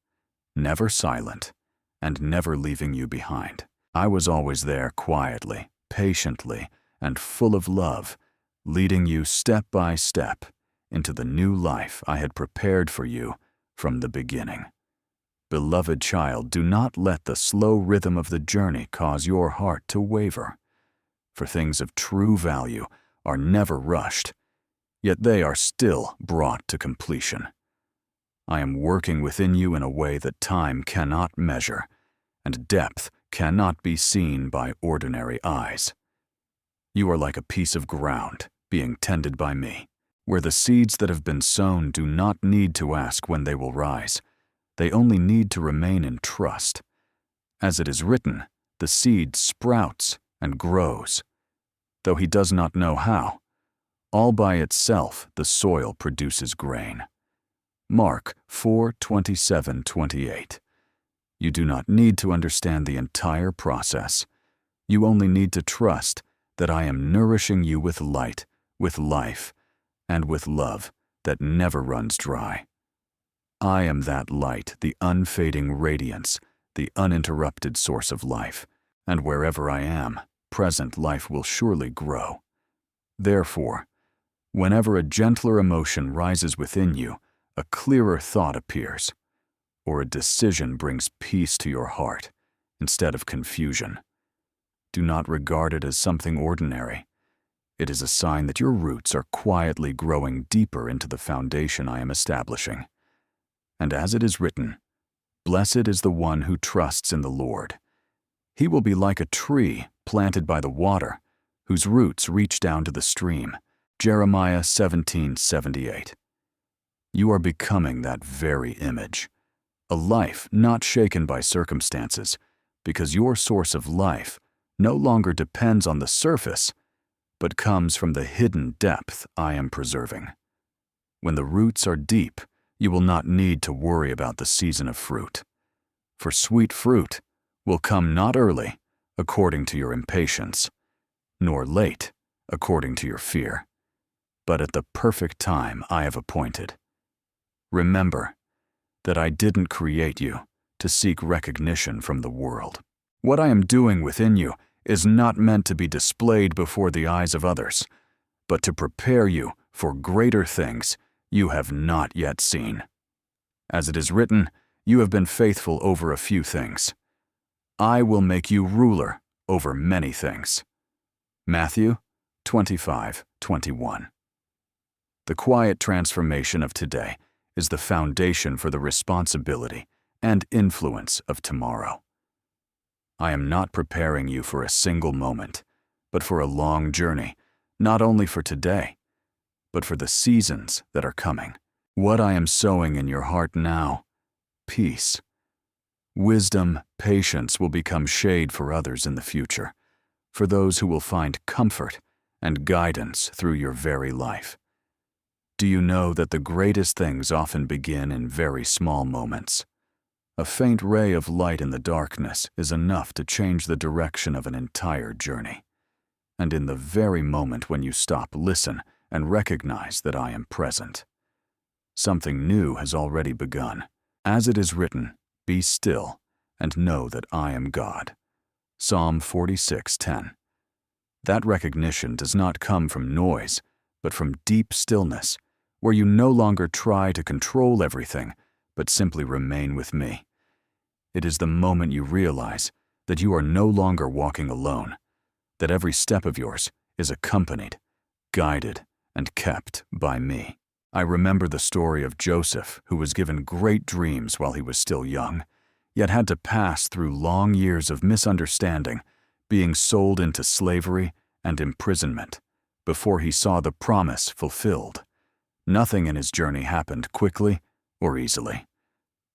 Speaker 1: never silent, and never leaving you behind. I was always there quietly, patiently, and full of love, leading you step by step into the new life I had prepared for you from the beginning. Beloved child, do not let the slow rhythm of the journey cause your heart to waver. For things of true value are never rushed, yet they are still brought to completion. I am working within you in a way that time cannot measure, and depth cannot be seen by ordinary eyes. You are like a piece of ground being tended by me, where the seeds that have been sown do not need to ask when they will rise. They only need to remain in trust. As it is written, the seed sprouts and grows. Though he does not know how, all by itself the soil produces grain. Mark 4:27-28. You do not need to understand the entire process. You only need to trust that I am nourishing you with light, with life, and with love that never runs dry. I am that light, the unfading radiance, the uninterrupted source of life, and wherever I am, present life will surely grow. Therefore, whenever a gentler emotion rises within you, a clearer thought appears, or a decision brings peace to your heart instead of confusion, do not regard it as something ordinary. It is a sign that your roots are quietly growing deeper into the foundation I am establishing. And as it is written, "Blessed is the one who trusts in the Lord. He will be like a tree planted by the water, whose roots reach down to the stream." Jeremiah 17:78. You are becoming that very image, a life not shaken by circumstances, because your source of life no longer depends on the surface, but comes from the hidden depth I am preserving. When the roots are deep, you will not need to worry about the season of fruit. For sweet fruit will come not early, according to your impatience, nor late, according to your fear, but at the perfect time I have appointed. Remember that I didn't create you to seek recognition from the world. What I am doing within you is not meant to be displayed before the eyes of others, but to prepare you for greater things you have not yet seen. As it is written, you have been faithful over a few things. I will make you ruler over many things. Matthew 25:21. The quiet transformation of today is the foundation for the responsibility and influence of tomorrow. I am not preparing you for a single moment, but for a long journey, not only for today, but for the seasons that are coming. What I am sowing in your heart now, peace, wisdom, patience will become shade for others in the future, for those who will find comfort and guidance through your very life. Do you know that the greatest things often begin in very small moments? A faint ray of light in the darkness is enough to change the direction of an entire journey. And in the very moment when you stop, listen, and recognize that I am present, something new has already begun. As it is written, be still and know that I am God. Psalm 46:10. That recognition does not come from noise, but from deep stillness, where you no longer try to control everything, but simply remain with me. It is the moment you realize that you are no longer walking alone, that every step of yours is accompanied, guided, and kept by me. I remember the story of Joseph, who was given great dreams while he was still young, yet had to pass through long years of misunderstanding, being sold into slavery and imprisonment, before he saw the promise fulfilled. Nothing in his journey happened quickly or easily,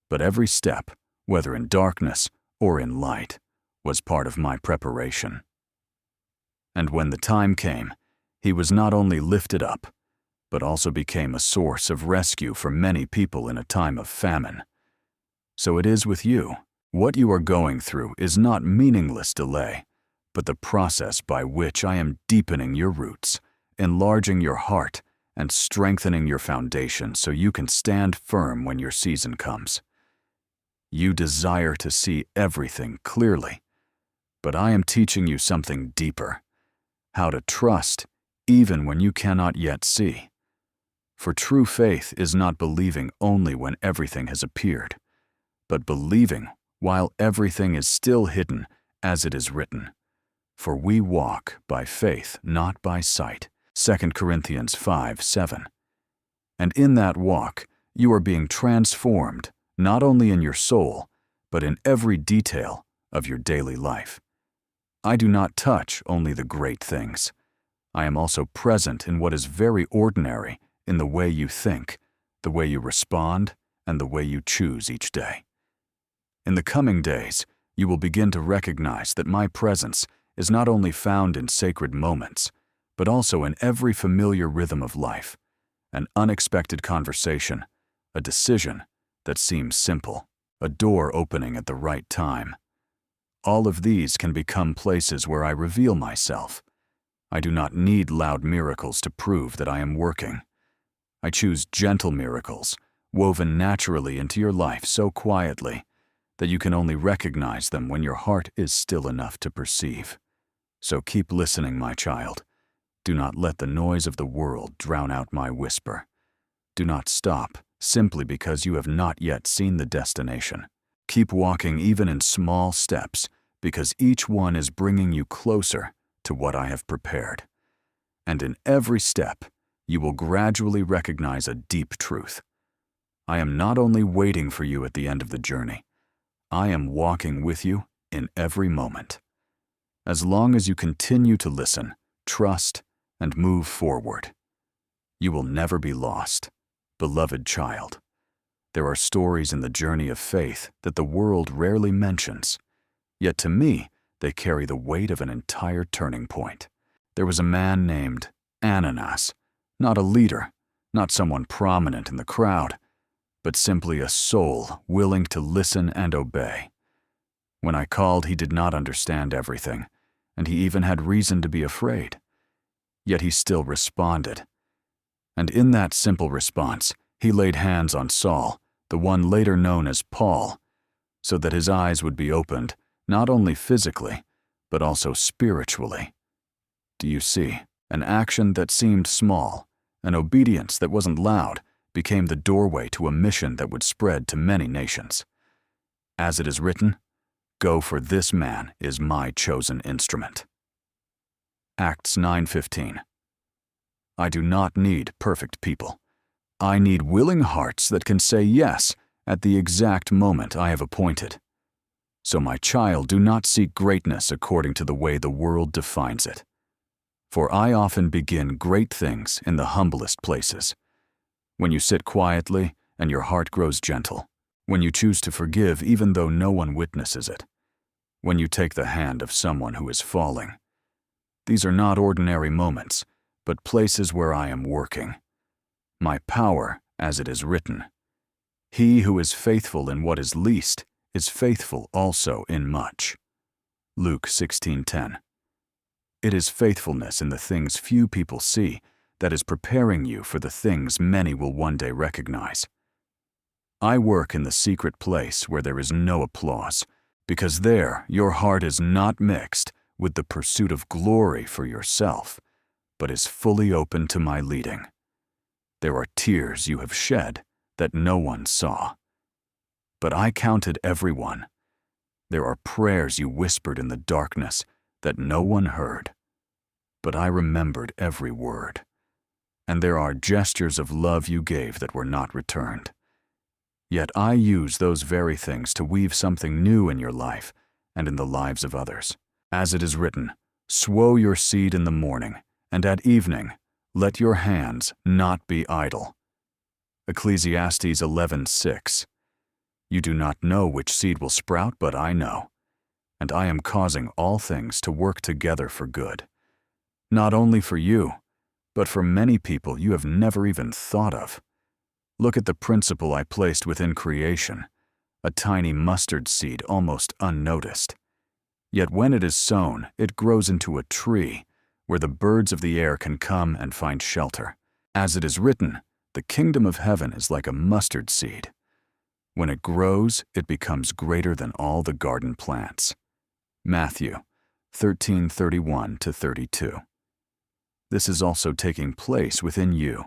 Speaker 1: but every step, whether in darkness or in light, was part of my preparation. And when the time came, he was not only lifted up, but also became a source of rescue for many people in a time of famine. So it is with you. What you are going through is not meaningless delay, but the process by which I am deepening your roots, enlarging your heart, and strengthening your foundation so you can stand firm when your season comes. You desire to see everything clearly, but I am teaching you something deeper, how to trust even when you cannot yet see. For true faith is not believing only when everything has appeared, but believing while everything is still hidden, as it is written. For we walk by faith, not by sight. 2 Corinthians 5:7. And in that walk, you are being transformed, not only in your soul, but in every detail of your daily life. I do not touch only the great things. I am also present in what is very ordinary in the way you think, the way you respond, and the way you choose each day. In the coming days, you will begin to recognize that my presence is not only found in sacred moments, but also in every familiar rhythm of life, an unexpected conversation, a decision that seems simple, a door opening at the right time. All of these can become places where I reveal myself. I do not need loud miracles to prove that I am working. I choose gentle miracles, woven naturally into your life so quietly that you can only recognize them when your heart is still enough to perceive. So keep listening, my child. Do not let the noise of the world drown out my whisper. Do not stop simply because you have not yet seen the destination. Keep walking even in small steps, because each one is bringing you closer to what I have prepared. And in every step, you will gradually recognize a deep truth. I am not only waiting for you at the end of the journey, I am walking with you in every moment. As long as you continue to listen, trust, and move forward, you will never be lost, beloved child. There are stories in the journey of faith that the world rarely mentions, yet to me, they carry the weight of an entire turning point. There was a man named Ananas, not a leader, not someone prominent in the crowd, but simply a soul willing to listen and obey. When I called, he did not understand everything, and he even had reason to be afraid. Yet he still responded. And in that simple response, he laid hands on Saul, the one later known as Paul, so that his eyes would be opened, not only physically, but also spiritually. Do you see? An action that seemed small, an obedience that wasn't loud, became the doorway to a mission that would spread to many nations. As it is written, "Go, for this man is my chosen instrument." Acts 9:15. I do not need perfect people. I need willing hearts that can say yes at the exact moment I have appointed. So, my child, do not seek greatness according to the way the world defines it. For I often begin great things in the humblest places. When you sit quietly and your heart grows gentle. When you choose to forgive even though no one witnesses it. When you take the hand of someone who is falling. These are not ordinary moments, but places where I am working. My power, as it is written, "He who is faithful in what is least is faithful also in much." Luke 16:10. It is faithfulness in the things few people see that is preparing you for the things many will one day recognize. I work in the secret place where there is no applause, because there your heart is not mixed with the pursuit of glory for yourself, but is fully open to my leading. There are tears you have shed that no one saw, but I counted every one. There are prayers you whispered in the darkness that no one heard, but I remembered every word. And there are gestures of love you gave that were not returned. Yet I use those very things to weave something new in your life and in the lives of others. As it is written, "Sow your seed in the morning, and at evening let your hands not be idle." Ecclesiastes 11:6. You do not know which seed will sprout, but I know, and I am causing all things to work together for good. Not only for you, but for many people you have never even thought of. Look at the principle I placed within creation, a tiny mustard seed almost unnoticed. Yet when it is sown, it grows into a tree where the birds of the air can come and find shelter. As it is written, the kingdom of heaven is like a mustard seed. When it grows, it becomes greater than all the garden plants. Matthew 13:31-32. This is also taking place within you.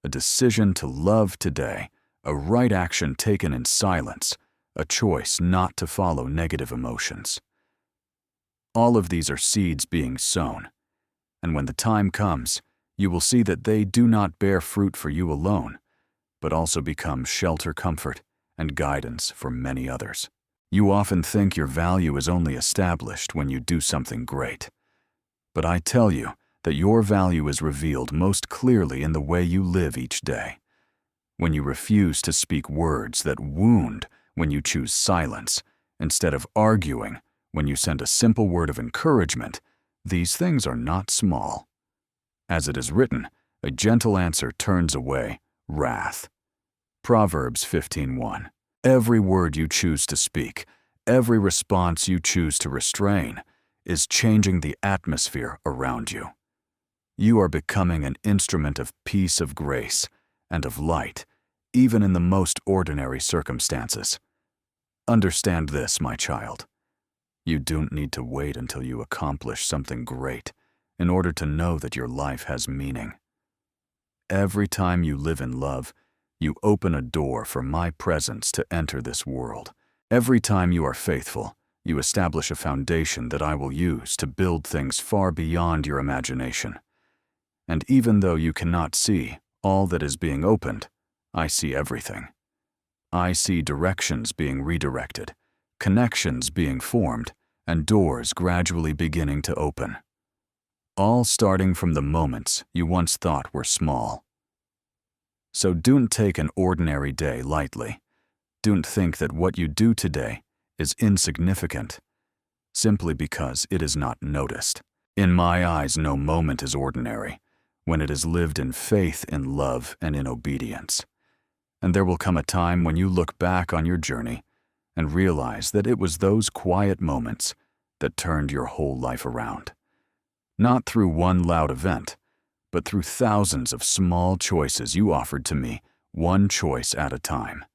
Speaker 1: A decision to love today, a right action taken in silence, a choice not to follow negative emotions. All of these are seeds being sown, and when the time comes, you will see that they do not bear fruit for you alone, but also become shelter, comfort, and guidance for many others. You often think your value is only established when you do something great. But I tell you that your value is revealed most clearly in the way you live each day. When you refuse to speak words that wound, when you choose silence instead of arguing, when you send a simple word of encouragement, these things are not small. As it is written, a gentle answer turns away wrath. Proverbs 15:1. Every word you choose to speak, every response you choose to restrain, is changing the atmosphere around you. You are becoming an instrument of peace, of grace, and of light, even in the most ordinary circumstances. Understand this, my child. You don't need to wait until you accomplish something great in order to know that your life has meaning. Every time you live in love, you open a door for my presence to enter this world. Every time you are faithful, you establish a foundation that I will use to build things far beyond your imagination. And even though you cannot see all that is being opened, I see everything. I see directions being redirected, connections being formed, and doors gradually beginning to open. All starting from the moments you once thought were small. So don't take an ordinary day lightly. Don't think that what you do today is insignificant, simply because it is not noticed. In my eyes, no moment is ordinary when it is lived in faith, in love, and in obedience. And there will come a time when you look back on your journey and realize that it was those quiet moments that turned your whole life around. Not through one loud event, but through thousands of small choices you offered to me, one choice at a time.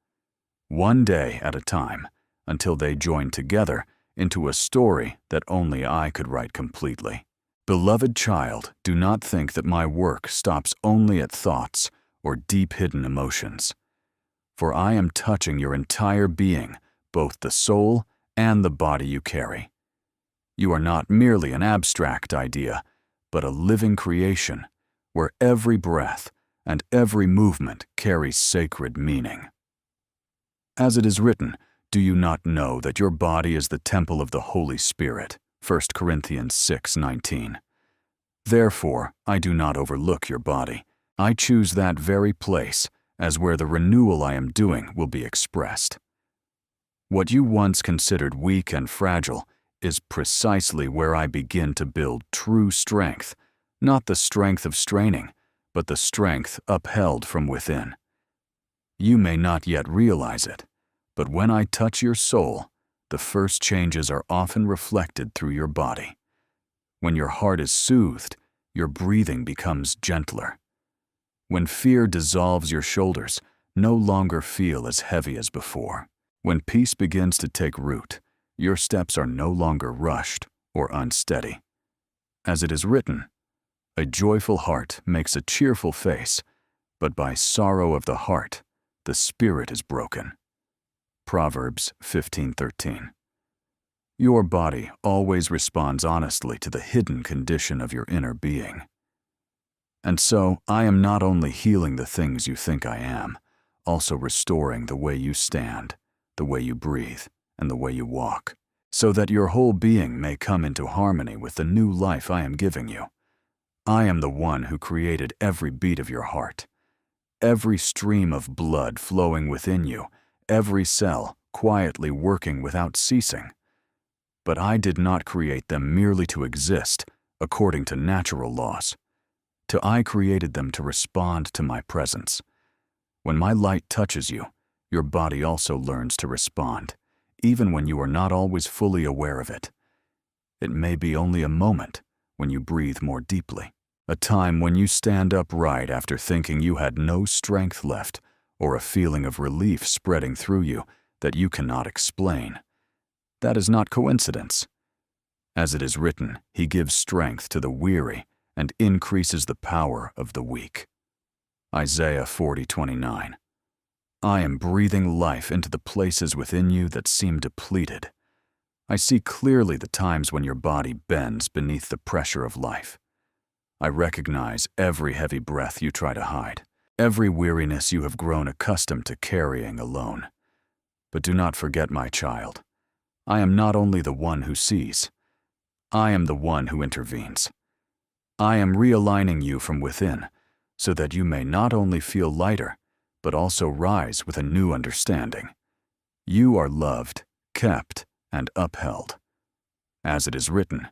Speaker 1: One day at a time, until they joined together into a story that only I could write completely. Beloved child, do not think that my work stops only at thoughts or deep-hidden emotions. For I am touching your entire being, both the soul and the body you carry. You are not merely an abstract idea, but a living creation, where every breath and every movement carries sacred meaning. As it is written, do you not know that your body is the temple of the Holy Spirit? 1 Corinthians 6:19. Therefore, I do not overlook your body. I choose that very place as where the renewal I am doing will be expressed. What you once considered weak and fragile is precisely where I begin to build true strength, not the strength of straining, but the strength upheld from within. You may not yet realize it, but when I touch your soul, the first changes are often reflected through your body. When your heart is soothed, your breathing becomes gentler. When fear dissolves your shoulders, no longer feel as heavy as before. When peace begins to take root, your steps are no longer rushed or unsteady. As it is written, a joyful heart makes a cheerful face, but by sorrow of the heart, the spirit is broken. Proverbs 15:13. Your body always responds honestly to the hidden condition of your inner being. And so, I am not only healing the things you think I am, also restoring the way you stand, the way you breathe, and the way you walk, so that your whole being may come into harmony with the new life I am giving you. I am the one who created every beat of your heart, every stream of blood flowing within you, every cell quietly working without ceasing. But I did not create them merely to exist according to natural laws. I created them to respond to my presence. When my light touches you, your body also learns to respond, even when you are not always fully aware of it. It may be only a moment when you breathe more deeply, a time when you stand upright after thinking you had no strength left, or a feeling of relief spreading through you that you cannot explain. That is not coincidence. As it is written, He gives strength to the weary and increases the power of the weak. Isaiah 40:29. I am breathing life into the places within you that seem depleted. I see clearly the times when your body bends beneath the pressure of life. I recognize every heavy breath you try to hide, every weariness you have grown accustomed to carrying alone. But do not forget, my child, I am not only the one who sees, I am the one who intervenes. I am realigning you from within, so that you may not only feel lighter, but also rise with a new understanding. You are loved, kept, and upheld. As it is written,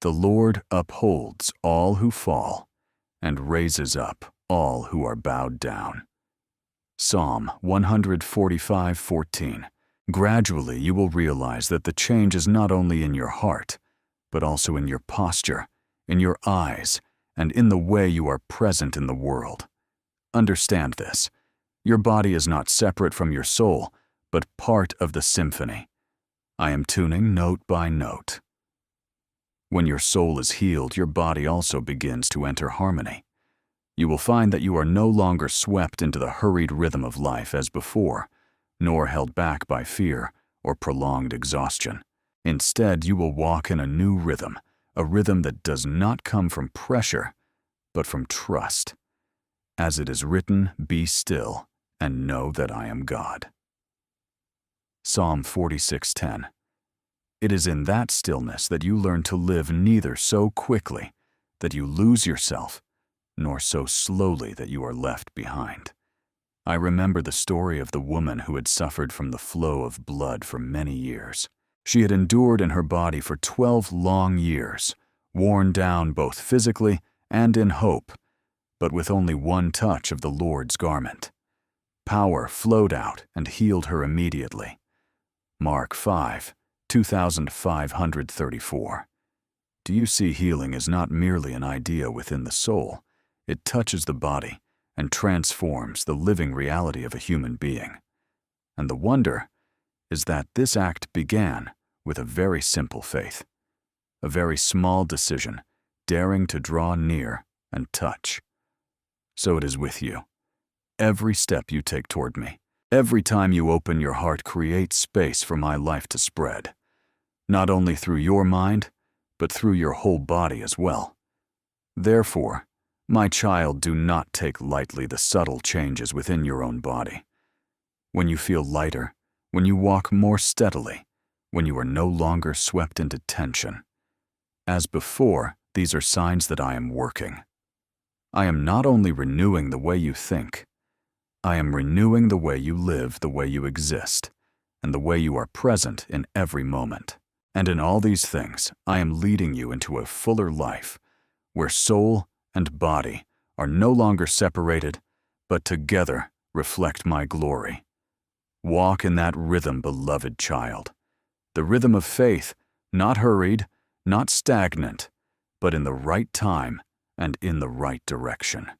Speaker 1: "The Lord upholds all who fall, and raises up all who are bowed down." Psalm 145:14. Gradually you will realize that the change is not only in your heart, but also in your posture, in your eyes, and in the way you are present in the world. Understand this. Your body is not separate from your soul, but part of the symphony. I am tuning note by note. When your soul is healed, your body also begins to enter harmony. You will find that you are no longer swept into the hurried rhythm of life as before, nor held back by fear or prolonged exhaustion. Instead, you will walk in a new rhythm, a rhythm that does not come from pressure, but from trust. As it is written, "Be still and know that I am God." Psalm 46:10. It is in that stillness that you learn to live neither so quickly that you lose yourself, nor so slowly that you are left behind. I remember the story of the woman who had suffered from the flow of blood for many years. She had endured in her body for 12 long years, worn down both physically and in hope, but with only one touch of the Lord's garment. Power flowed out and healed her immediately. Mark 5:2534. Do you see, healing is not merely an idea within the soul. It touches the body and transforms the living reality of a human being. And the wonder is that this act began with a very simple faith, a very small decision, daring to draw near and touch. So it is with you. Every step you take toward me, every time you open your heart, creates space for my life to spread, not only through your mind, but through your whole body as well. Therefore, my child, do not take lightly the subtle changes within your own body. When you feel lighter, when you walk more steadily, when you are no longer swept into tension. As before, these are signs that I am working. I am not only renewing the way you think, I am renewing the way you live, the way you exist, and the way you are present in every moment. And in all these things, I am leading you into a fuller life, where soul and body are no longer separated, but together reflect my glory. Walk in that rhythm, beloved child, the rhythm of faith, not hurried, not stagnant, but in the right time and in the right direction.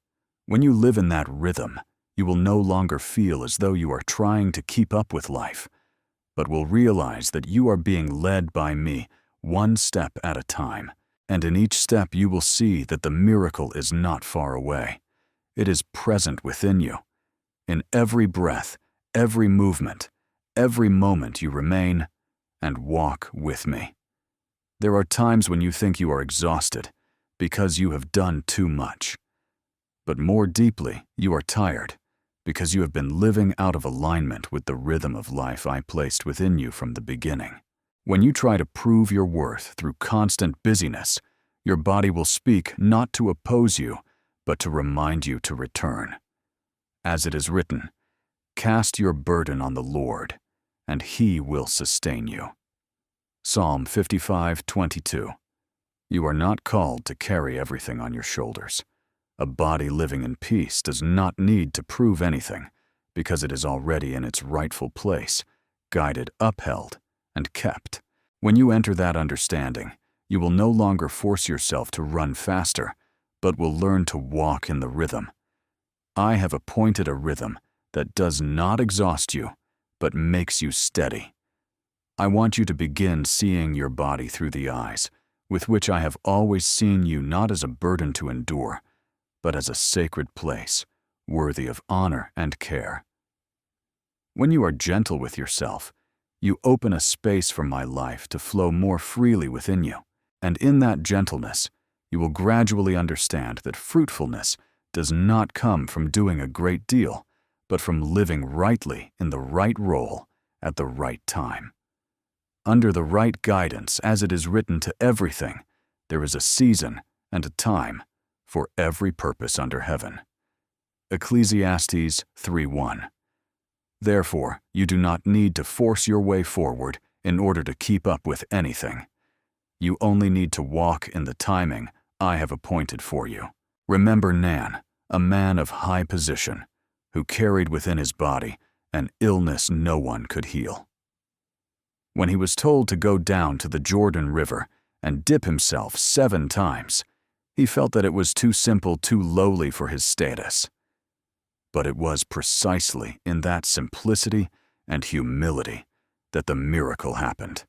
Speaker 1: When you live in that rhythm, you will no longer feel as though you are trying to keep up with life, but will realize that you are being led by me one step at a time. And in each step you will see that the miracle is not far away. It is present within you. In every breath, every movement, every moment you remain and walk with me. There are times when you think you are exhausted because you have done too much. But more deeply, you are tired because you have been living out of alignment with the rhythm of life I placed within you from the beginning. When you try to prove your worth through constant busyness, your body will speak not to oppose you, but to remind you to return. As it is written, "Cast your burden on the Lord, and He will sustain you." Psalm 55:22. You are not called to carry everything on your shoulders. A body living in peace does not need to prove anything, because it is already in its rightful place, guided, upheld, and kept. When you enter that understanding, you will no longer force yourself to run faster, but will learn to walk in the rhythm. I have appointed a rhythm that does not exhaust you, but makes you steady. I want you to begin seeing your body through the eyes with which I have always seen you, not as a burden to endure, but as a sacred place, worthy of honor and care. When you are gentle with yourself, you open a space for my life to flow more freely within you. And in that gentleness, you will gradually understand that fruitfulness does not come from doing a great deal, but from living rightly in the right role at the right time. Under the right guidance, as it is written, to everything, there is a season and a time for every purpose under heaven. Ecclesiastes 3:1. Therefore, you do not need to force your way forward in order to keep up with anything. You only need to walk in the timing I have appointed for you. Remember Nan, a man of high position, who carried within his body an illness no one could heal. When he was told to go down to the Jordan River and dip himself 7 times, he felt that it was too simple, too lowly for his status. But it was precisely in that simplicity and humility that the miracle happened.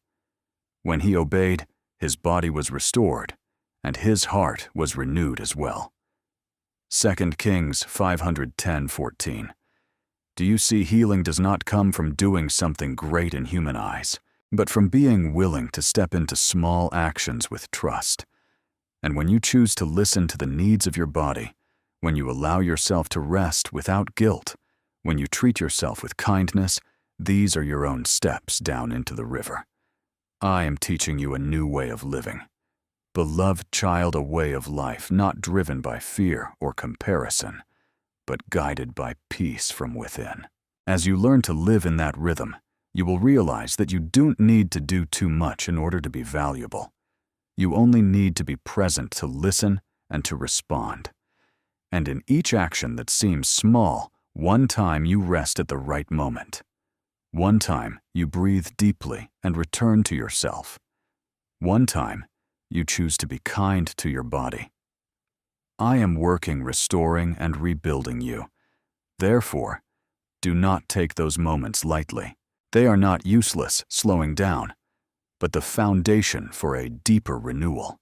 Speaker 1: When he obeyed, his body was restored, and his heart was renewed as well. 2 Kings 510:14. Do you see, healing does not come from doing something great in human eyes, but from being willing to step into small actions with trust. And when you choose to listen to the needs of your body, when you allow yourself to rest without guilt, when you treat yourself with kindness, these are your own steps down into the river. I am teaching you a new way of living. Beloved child, a way of life not driven by fear or comparison, but guided by peace from within. As you learn to live in that rhythm, you will realize that you don't need to do too much in order to be valuable. You only need to be present to listen and to respond. And in each action that seems small, one time you rest at the right moment. One time you breathe deeply and return to yourself. One time you choose to be kind to your body. I am working, restoring, and rebuilding you. Therefore, do not take those moments lightly. They are not useless, slowing down, but the foundation for a deeper renewal.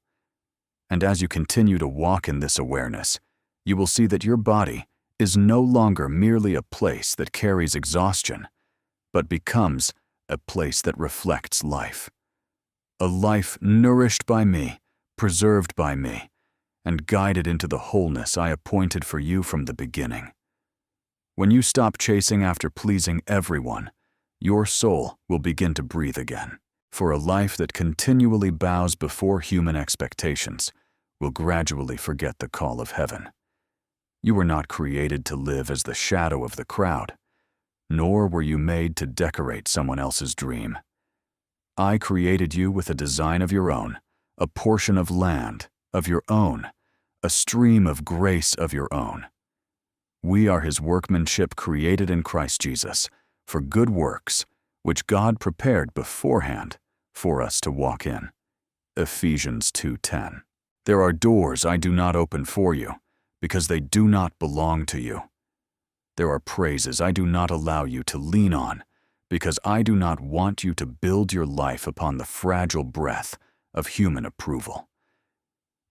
Speaker 1: And as you continue to walk in this awareness, you will see that your body is no longer merely a place that carries exhaustion, but becomes a place that reflects life. A life nourished by me, preserved by me, and guided into the wholeness I appointed for you from the beginning. When you stop chasing after pleasing everyone, your soul will begin to breathe again. For a life that continually bows before human expectations will gradually forget the call of heaven. You were not created to live as the shadow of the crowd, nor were you made to decorate someone else's dream. I created you with a design of your own, a portion of land of your own, a stream of grace of your own. We are His workmanship, created in Christ Jesus, for good works, which God prepared beforehand for us to walk in. Ephesians 2:10. There are doors I do not open for you, because they do not belong to you. There are praises I do not allow you to lean on, because I do not want you to build your life upon the fragile breath of human approval.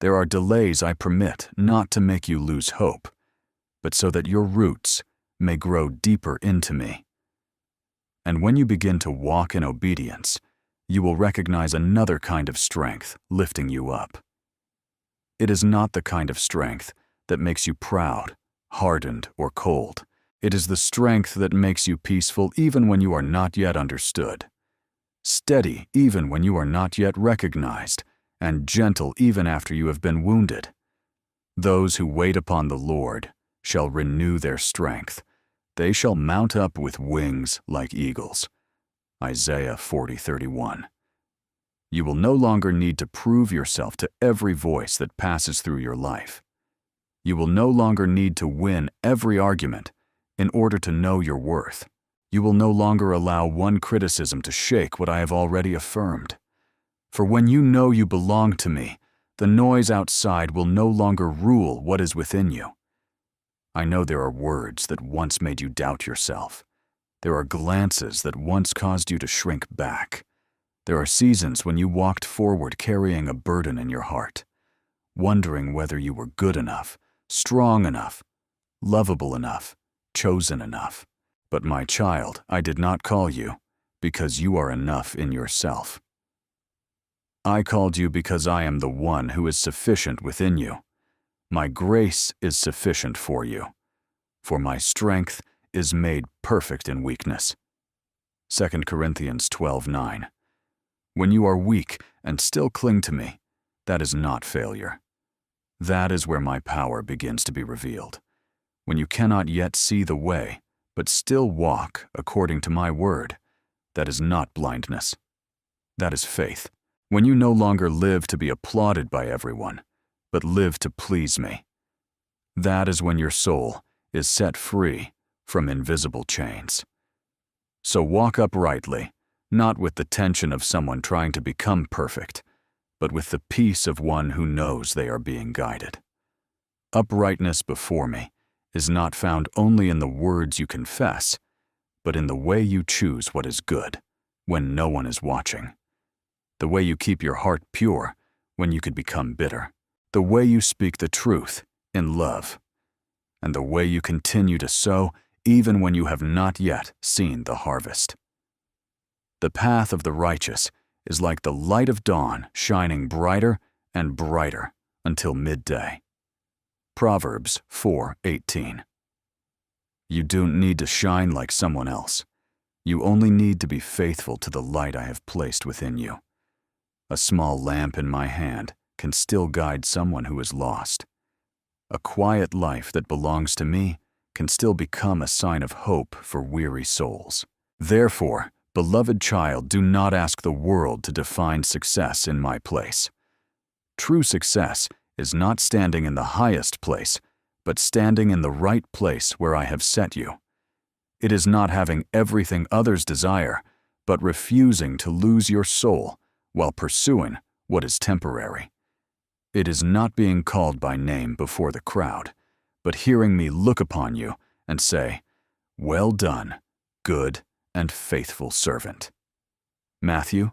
Speaker 1: There are delays I permit not to make you lose hope, but so that your roots may grow deeper into me. And when you begin to walk in obedience, you will recognize another kind of strength lifting you up. It is not the kind of strength that makes you proud, hardened, or cold. It is the strength that makes you peaceful even when you are not yet understood, steady even when you are not yet recognized, and gentle even after you have been wounded. Those who wait upon the Lord shall renew their strength. They shall mount up with wings like eagles. Isaiah 40:31. You will no longer need to prove yourself to every voice that passes through your life. You will no longer need to win every argument in order to know your worth. You will no longer allow one criticism to shake what I have already affirmed. For when you know you belong to me, the noise outside will no longer rule what is within you. I know there are words that once made you doubt yourself. There are glances that once caused you to shrink back. There are seasons when you walked forward carrying a burden in your heart, wondering whether you were good enough, strong enough, lovable enough, chosen enough. But my child, I did not call you because you are enough in yourself. I called you because I am the one who is sufficient within you. My grace is sufficient for you, for my strength is made perfect in weakness. 2 Corinthians 12:9. When you are weak and still cling to me, that is not failure. That is where my power begins to be revealed. When you cannot yet see the way, but still walk according to my word, that is not blindness. That is faith. When you no longer live to be applauded by everyone, but live to please me, that is when your soul is set free from invisible chains. So walk uprightly, not with the tension of someone trying to become perfect, but with the peace of one who knows they are being guided. Uprightness before me is not found only in the words you confess, but in the way you choose what is good when no one is watching, the way you keep your heart pure when you could become bitter, the way you speak the truth in love, and the way you continue to sow even when you have not yet seen the harvest. The path of the righteous is like the light of dawn shining brighter and brighter until midday. Proverbs 4:18. You don't need to shine like someone else. You only need to be faithful to the light I have placed within you. A small lamp in my hand can still guide someone who is lost. A quiet life that belongs to me can still become a sign of hope for weary souls. Therefore, beloved child, do not ask the world to define success in my place. True success is not standing in the highest place, but standing in the right place where I have set you. It is not having everything others desire, but refusing to lose your soul while pursuing what is temporary. It is not being called by name before the crowd, but hearing me look upon you and say, "Well done, good and faithful servant." Matthew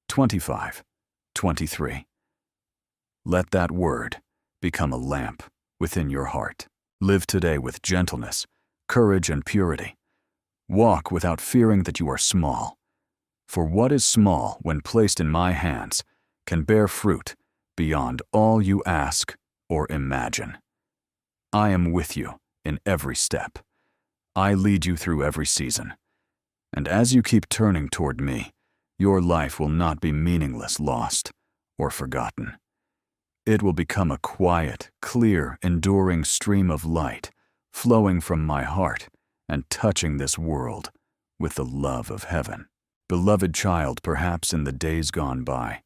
Speaker 1: 25:23. Let that word become a lamp within your heart. Live today with gentleness, courage, and purity. Walk without fearing that you are small. For what is small, when placed in my hands, can bear fruit beyond all you ask or imagine. I am with you in every step. I lead you through every season. And as you keep turning toward me, your life will not be meaningless, lost, or forgotten. It will become a quiet, clear, enduring stream of light flowing from my heart and touching this world with the love of heaven. Beloved child, perhaps in the days gone by,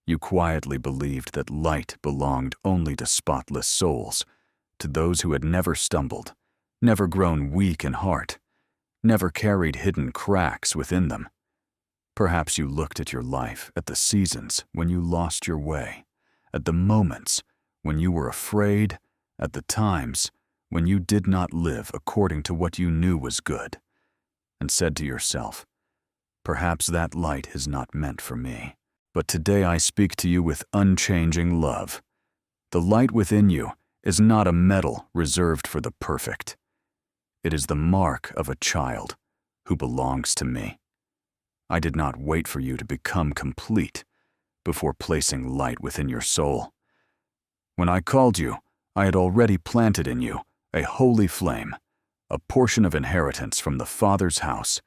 Speaker 1: you quietly believed that light belonged only to spotless souls, to those who had never stumbled, never grown weak in heart, never carried hidden cracks within them. Perhaps you looked at your life, at the seasons when you lost your way, at the moments when you were afraid, at the times when you did not live according to what you knew was good, and said to yourself, "Perhaps that light is not meant for me." But today I speak to you with unchanging love. The light within you is not a medal reserved for the perfect. It is the mark of a child who belongs to me. I did not wait for you to become complete before placing light within your soul. When I called you, I had already planted in you a holy flame, a portion of inheritance from the Father's house,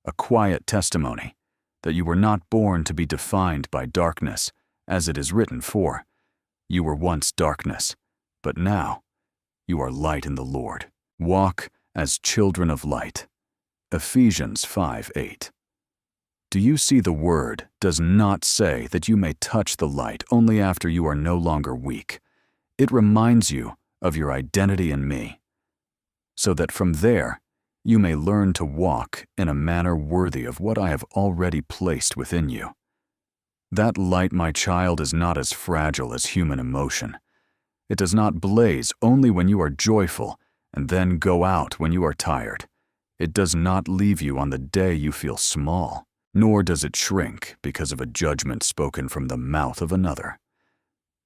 Speaker 1: a quiet testimony that you were not born to be defined by darkness, as it is written, for you were once darkness, but now you are light in the Lord. Walk as children of light. Ephesians 5:8. Do you see the word does not say that you may touch the light only after you are no longer weak? It reminds you of your identity in me, so that from there you may learn to walk in a manner worthy of what I have already placed within you. That light, my child, is not as fragile as human emotion. It does not blaze only when you are joyful and then go out when you are tired. It does not leave you on the day you feel small, nor does it shrink because of a judgment spoken from the mouth of another.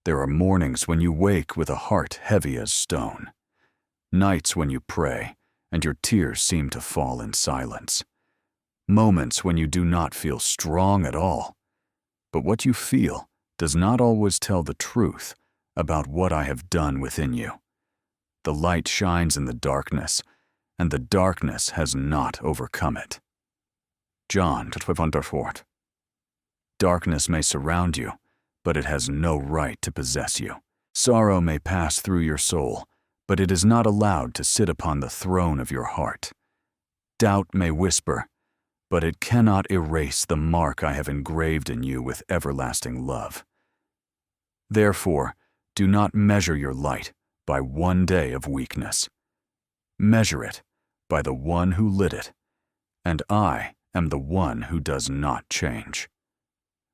Speaker 1: There are mornings when you wake with a heart heavy as stone, nights when you pray and your tears seem to fall in silence, moments when you do not feel strong at all. But what you feel does not always tell the truth about what I have done within you. The light shines in the darkness, and the darkness has not overcome it. John 12:4. Darkness may surround you, but it has no right to possess you. Sorrow may pass through your soul, but it is not allowed to sit upon the throne of your heart. Doubt may whisper, but it cannot erase the mark I have engraved in you with everlasting love. Therefore, do not measure your light by one day of weakness. Measure it by the one who lit it, and I am the one who does not change.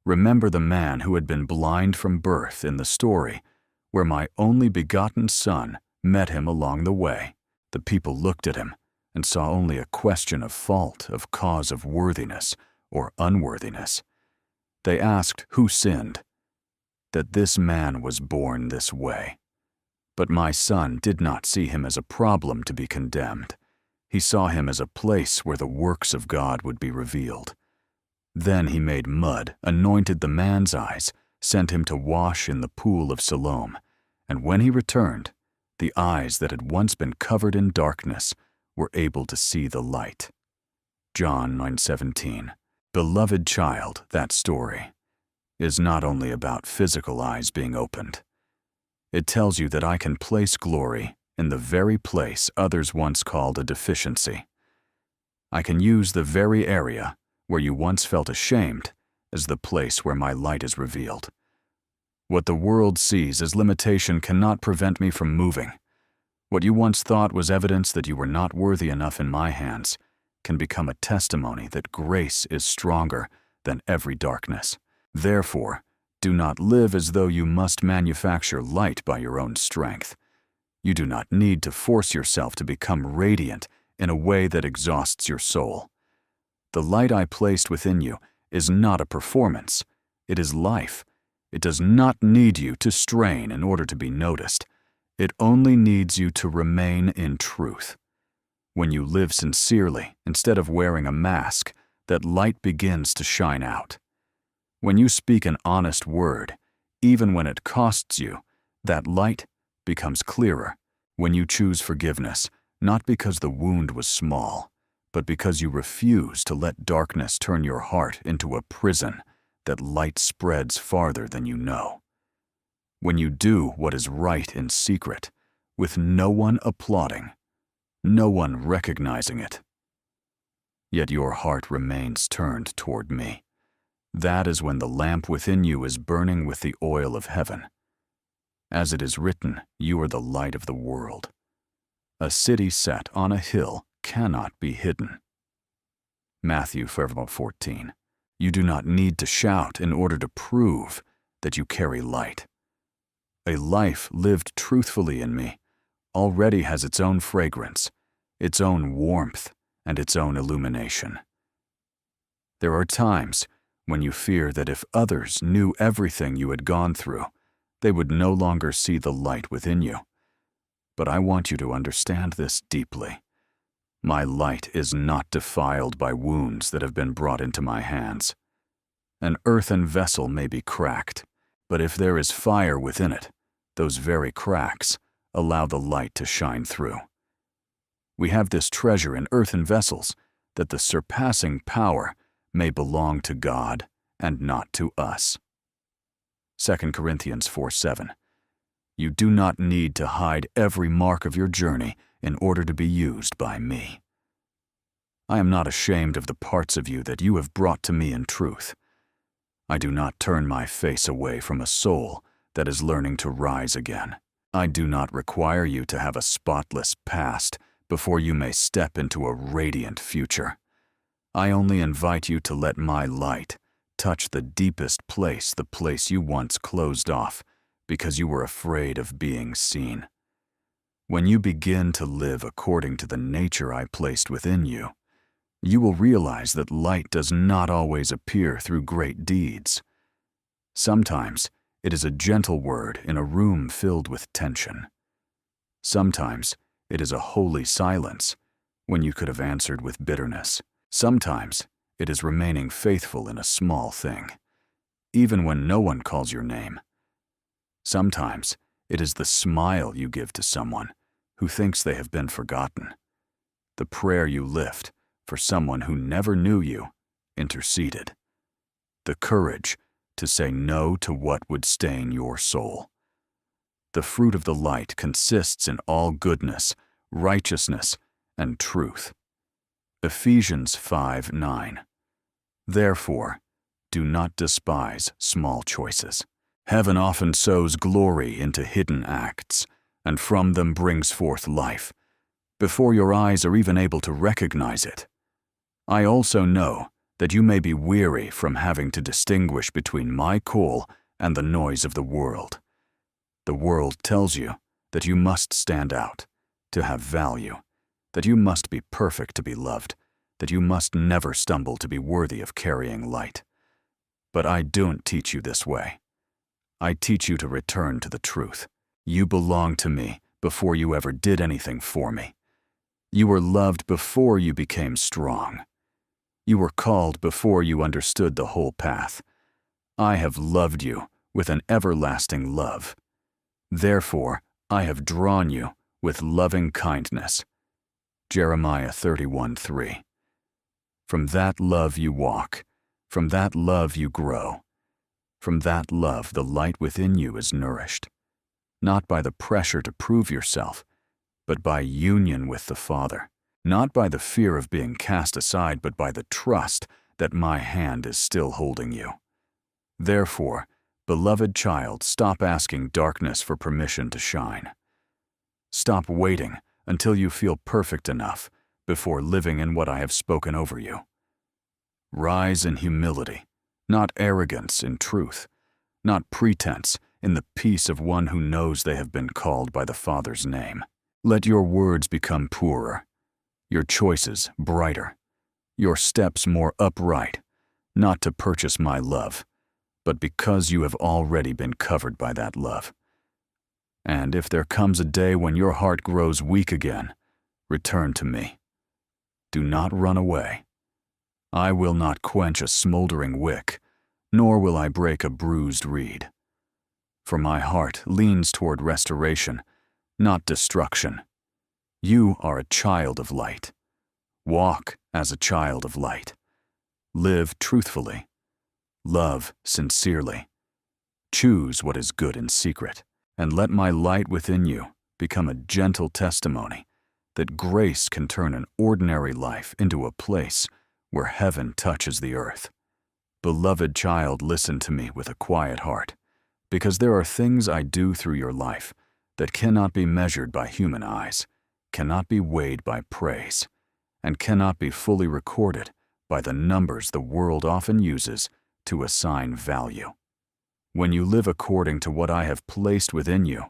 Speaker 1: Remember the man who had been blind from birth in the story, where my only begotten son met him along the way. The people looked at him and saw only a question of fault, of cause of worthiness or unworthiness. They asked who sinned, that this man was born this way. But my son did not see him as a problem to be condemned. He saw him as a place where the works of God would be revealed. Then he made mud, anointed the man's eyes, sent him to wash in the pool of Siloam, and when he returned, the eyes that had once been covered in darkness were able to see the light. John 9:17. Beloved child, that story is not only about physical eyes being opened. It tells you that I can place glory in the very place others once called a deficiency. I can use the very area where you once felt ashamed as the place where my light is revealed. What the world sees as limitation cannot prevent me from moving. What you once thought was evidence that you were not worthy enough in my hands can become a testimony that grace is stronger than every darkness. Therefore, do not live as though you must manufacture light by your own strength. You do not need to force yourself to become radiant in a way that exhausts your soul. The light I placed within you is not a performance. It is life. It does not need you to strain in order to be noticed. It only needs you to remain in truth. When you live sincerely, instead of wearing a mask, that light begins to shine out. When you speak an honest word, even when it costs you, that light becomes clearer. When you choose forgiveness, not because the wound was small, but because you refuse to let darkness turn your heart into a prison, that light spreads farther than you know. When you do what is right in secret, with no one applauding, no one recognizing it, yet your heart remains turned toward me, that is when the lamp within you is burning with the oil of heaven. As it is written, you are the light of the world. A city set on a hill cannot be hidden. Matthew 14. You do not need to shout in order to prove that you carry light. A life lived truthfully in me already has its own fragrance, its own warmth, and its own illumination. There are times when you fear that if others knew everything you had gone through, they would no longer see the light within you. But I want you to understand this deeply. My light is not defiled by wounds that have been brought into my hands. An earthen vessel may be cracked, but if there is fire within it, those very cracks allow the light to shine through. We have this treasure in earthen vessels, that the surpassing power may belong to God and not to us. 2 Corinthians 4:7. You do not need to hide every mark of your journey in order to be used by me. I am not ashamed of the parts of you that you have brought to me in truth. I do not turn my face away from a soul that is learning to rise again. I do not require you to have a spotless past before you may step into a radiant future. I only invite you to let my light touch the deepest place, the place you once closed off because you were afraid of being seen. When you begin to live according to the nature I placed within you, you will realize that light does not always appear through great deeds. Sometimes it is a gentle word in a room filled with tension. Sometimes it is a holy silence when you could have answered with bitterness. Sometimes it is remaining faithful in a small thing, even when no one calls your name. Sometimes it is the smile you give to someone who thinks they have been forgotten, the prayer you lift for someone who never knew you, interceded, the courage to say no to what would stain your soul, The fruit of the light consists in all goodness, righteousness, and truth. Ephesians 5:9. Therefore, do not despise small choices. Heaven often sows glory into hidden acts, and from them brings forth life, before your eyes are even able to recognize it. I also know that you may be weary from having to distinguish between my call and the noise of the world. The world tells you that you must stand out, to have value, that you must be perfect to be loved, that you must never stumble to be worthy of carrying light. But I don't teach you this way. I teach you to return to the truth. You belong to me before you ever did anything for me. You were loved before you became strong. You were called before you understood the whole path. I have loved you with an everlasting love. Therefore, I have drawn you with loving kindness. Jeremiah 31:3. From that love you walk, from that love you grow. From that love the light within you is nourished, not by the pressure to prove yourself, but by union with the Father, not by the fear of being cast aside, but by the trust that my hand is still holding you. Therefore, beloved child, stop asking darkness for permission to shine. Stop waiting until you feel perfect enough before living in what I have spoken over you. Rise in humility, not arrogance in truth, not pretense in the peace of one who knows they have been called by the Father's name. Let your words become purer, your choices brighter, your steps more upright, not to purchase my love, but because you have already been covered by that love. And if there comes a day when your heart grows weak again, return to me. Do not run away. I will not quench a smoldering wick, nor will I break a bruised reed. For my heart leans toward restoration, not destruction. You are a child of light. Walk as a child of light. Live truthfully. Love sincerely. Choose what is good in secret, and let my light within you become a gentle testimony that grace can turn an ordinary life into a place where heaven touches the earth. Beloved child, listen to me with a quiet heart, because there are things I do through your life that cannot be measured by human eyes, cannot be weighed by praise, and cannot be fully recorded by the numbers the world often uses to assign value. When you live according to what I have placed within you,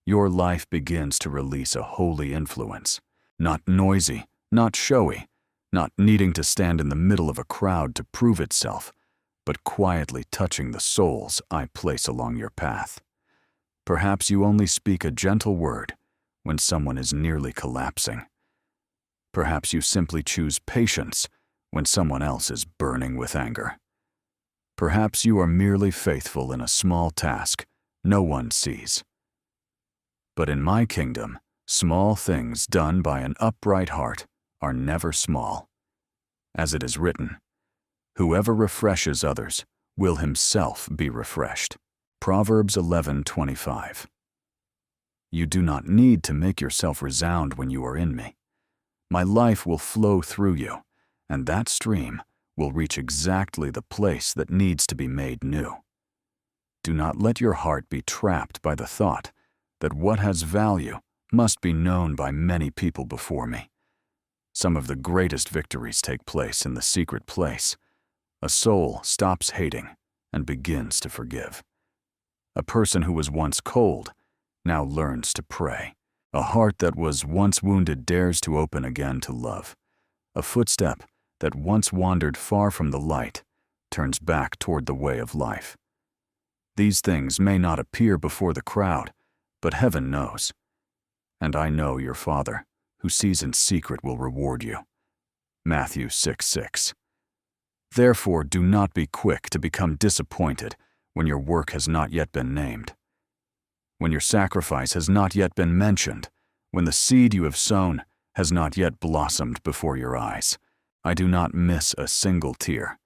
Speaker 1: your life begins to release a holy influence, not noisy, not showy, not needing to stand in the middle of a crowd to prove itself, but quietly touching the souls I place along your path. Perhaps you only speak a gentle word when someone is nearly collapsing. Perhaps you simply choose patience when someone else is burning with anger. Perhaps you are merely faithful in a small task no one sees. But in my kingdom, small things done by an upright heart are never small. As it is written, whoever refreshes others will himself be refreshed. Proverbs 11:25. You do not need to make yourself resound when you are in me. My life will flow through you, and that stream will reach exactly the place that needs to be made new. Do not let your heart be trapped by the thought that what has value must be known by many people before me. Some of the greatest victories take place in the secret place. A soul stops hating and begins to forgive. A person who was once cold now learns to pray. A heart that was once wounded dares to open again to love. A footstep that once wandered far from the light turns back toward the way of life. These things may not appear before the crowd, but heaven knows. And I know your Father, who sees in secret, will reward you. Matthew 6:6. Therefore, do not be quick to become disappointed when your work has not yet been named, when your sacrifice has not yet been mentioned, when the seed you have sown has not yet blossomed before your eyes. I do not miss a single tear.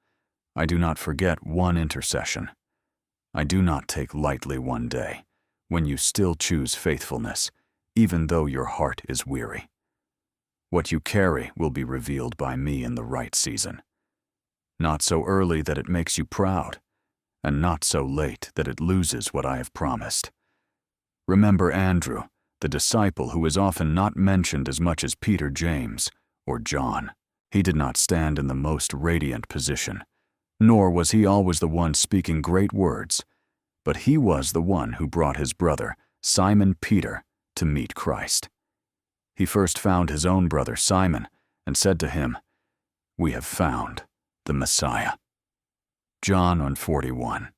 Speaker 1: I do not forget one intercession. I do not take lightly one day when you still choose faithfulness, even though your heart is weary. What you carry will be revealed by me in the right season. Not so early that it makes you proud, and not so late that it loses what I have promised. Remember Andrew, the disciple who is often not mentioned as much as Peter, James, or John. He did not stand in the most radiant position, nor was he always the one speaking great words, but he was the one who brought his brother, Simon Peter, to meet Christ. He first found his own brother Simon and said to him, "We have found the Messiah." John 1:41.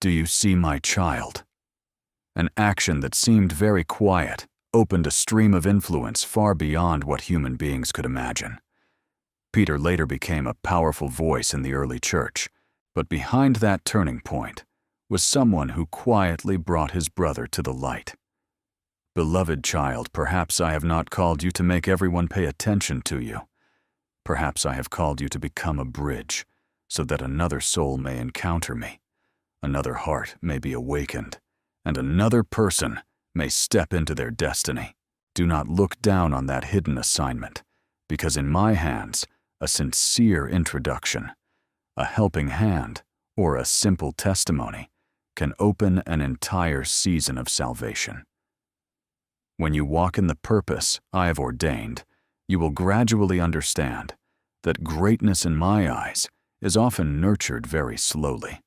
Speaker 1: Do you see my child? An action that seemed very quiet opened a stream of influence far beyond what human beings could imagine. Peter later became a powerful voice in the early church, but behind that turning point was someone who quietly brought his brother to the light. Beloved child, perhaps I have not called you to make everyone pay attention to you. Perhaps I have called you to become a bridge, so that another soul may encounter me, another heart may be awakened, and another person may step into their destiny. Do not look down on that hidden assignment, because in my hands, a sincere introduction, a helping hand, or a simple testimony can open an entire season of salvation. When you walk in the purpose I have ordained, you will gradually understand that greatness in my eyes is often nurtured very slowly.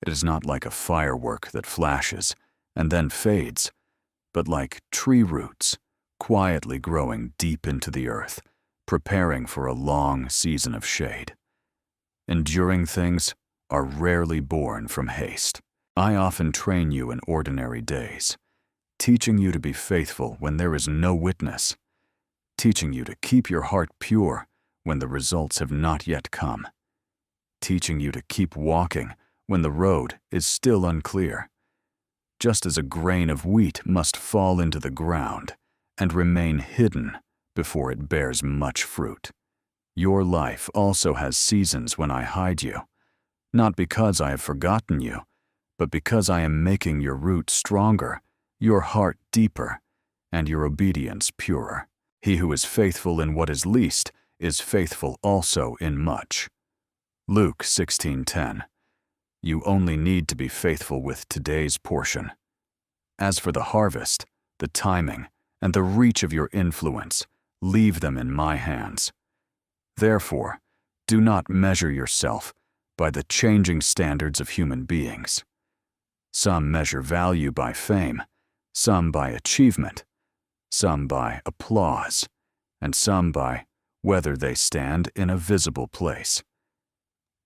Speaker 1: It is not like a firework that flashes and then fades, but like tree roots, quietly growing deep into the earth, preparing for a long season of shade. Enduring things are rarely born from haste. I often train you in ordinary days, teaching you to be faithful when there is no witness, teaching you to keep your heart pure when the results have not yet come, teaching you to keep walking when the road is still unclear. Just as a grain of wheat must fall into the ground and remain hidden before it bears much fruit, your life also has seasons when I hide you, not because I have forgotten you, but because I am making your roots stronger, your heart deeper, and your obedience purer. He who is faithful in what is least is faithful also in much. Luke 16:10. You only need to be faithful with today's portion. As for the harvest, the timing, and the reach of your influence, leave them in my hands. Therefore, do not measure yourself by the changing standards of human beings. Some measure value by fame, some by achievement, some by applause, and some by whether they stand in a visible place.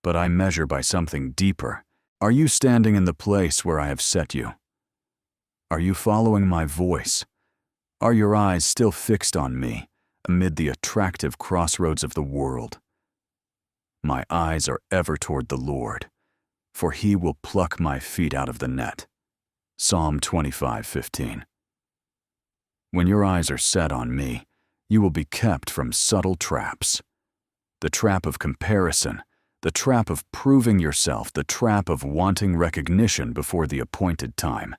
Speaker 1: But I measure by something deeper. Are you standing in the place where I have set you? Are you following my voice? Are your eyes still fixed on me amid the attractive crossroads of the world? My eyes are ever toward the Lord, for he will pluck my feet out of the net. Psalm 25:15. When your eyes are set on me, you will be kept from subtle traps. The trap of comparison, the trap of proving yourself, the trap of wanting recognition before the appointed time,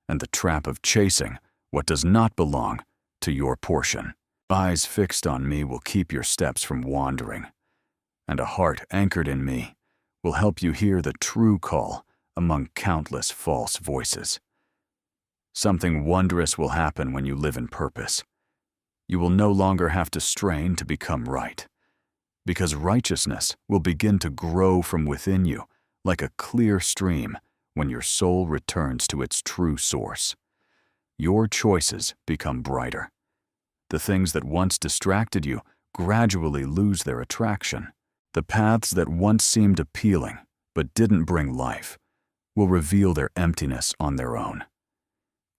Speaker 1: and the trap of chasing what does not belong to your portion. Eyes fixed on me will keep your steps from wandering, and a heart anchored in me will help you hear the true call among countless false voices. Something wondrous will happen when you live in purpose. You will no longer have to strain to become right, because righteousness will begin to grow from within you like a clear stream when your soul returns to its true source. Your choices become brighter. The things that once distracted you gradually lose their attraction. The paths that once seemed appealing but didn't bring life will reveal their emptiness on their own.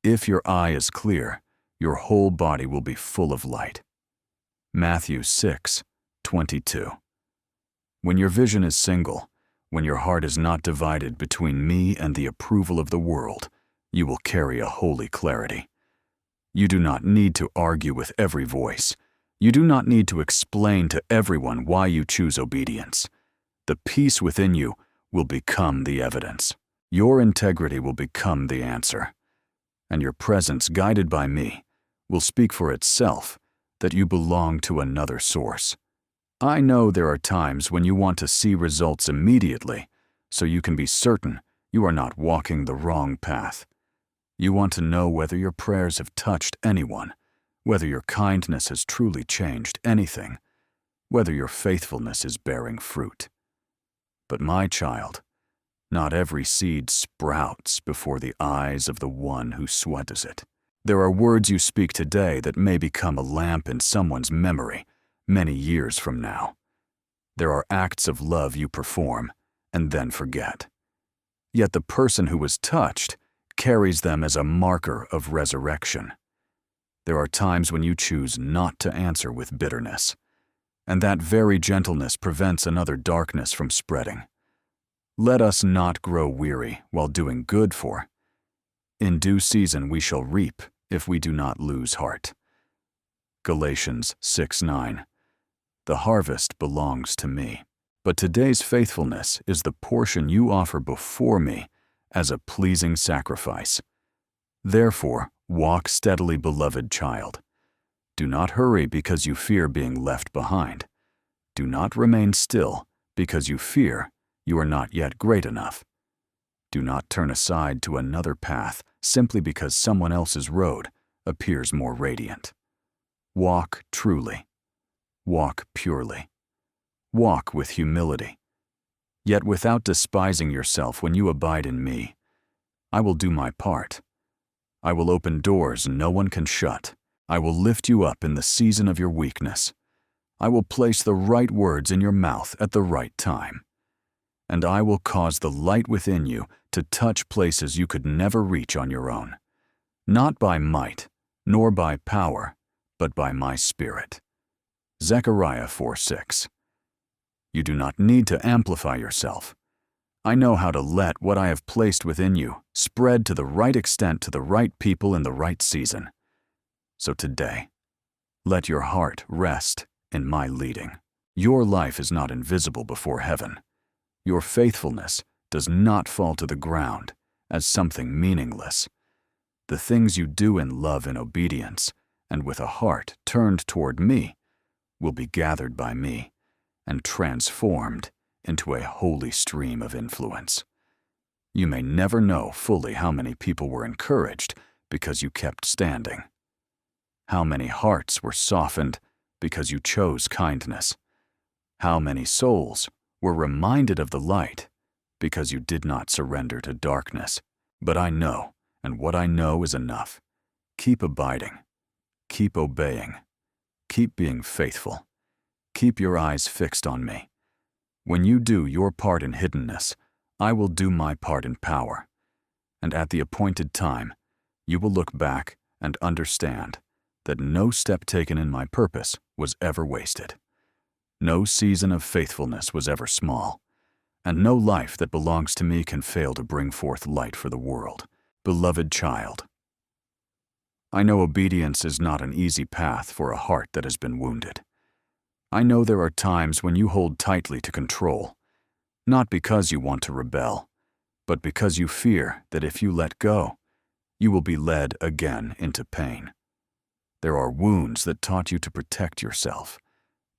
Speaker 1: If your eye is clear, your whole body will be full of light. Matthew 6:22. When your vision is single, when your heart is not divided between me and the approval of the world, you will carry a holy clarity. You do not need to argue with every voice. You do not need to explain to everyone why you choose obedience. The peace within you will become the evidence. Your integrity will become the answer. and your presence guided by me will speak for itself that you belong to another source. I know there are times when you want to see results immediately, so you can be certain you are not walking the wrong path. You want to know whether your prayers have touched anyone, whether your kindness has truly changed anything, whether your faithfulness is bearing fruit. But my child, not every seed sprouts before the eyes of the one who sweats it. There are words you speak today that may become a lamp in someone's memory many years from now. There are acts of love you perform and then forget. Yet the person who was touched carries them as a marker of resurrection. There are times when you choose not to answer with bitterness, and that very gentleness prevents another darkness from spreading. Let us not grow weary while doing good, for in due season we shall reap if we do not lose heart. Galatians 6:9. The harvest belongs to me, but today's faithfulness is the portion you offer before me as a pleasing sacrifice. Therefore, walk steadily, beloved child. Do not hurry because you fear being left behind. Do not remain still because you fear you are not yet great enough. Do not turn aside to another path simply because someone else's road appears more radiant. Walk truly. Walk purely. Walk with humility. Yet without despising yourself when you abide in me, I will do my part. I will open doors no one can shut. I will lift you up in the season of your weakness. I will place the right words in your mouth at the right time. And I will cause the light within you to touch places you could never reach on your own, not by might, nor by power, but by my Spirit. Zechariah 4:6. You do not need to amplify yourself. I know how to let what I have placed within you spread to the right extent to the right people in the right season. So today, let your heart rest in my leading. Your life is not invisible before heaven. Your faithfulness does not fall to the ground as something meaningless. The things you do in love and obedience, and with a heart turned toward me, will be gathered by me and transformed into a holy stream of influence. You may never know fully how many people were encouraged because you kept standing, how many hearts were softened because you chose kindness, how many souls were reminded of the light because you did not surrender to darkness. But I know, and what I know is enough. Keep abiding, keep obeying, keep being faithful, keep your eyes fixed on me. When you do your part in hiddenness, I will do my part in power. And at the appointed time, you will look back and understand that no step taken in my purpose was ever wasted. No season of faithfulness was ever small, and no life that belongs to me can fail to bring forth light for the world. Beloved child, I know obedience is not an easy path for a heart that has been wounded. I know there are times when you hold tightly to control, not because you want to rebel, but because you fear that if you let go, you will be led again into pain. There are wounds that taught you to protect yourself,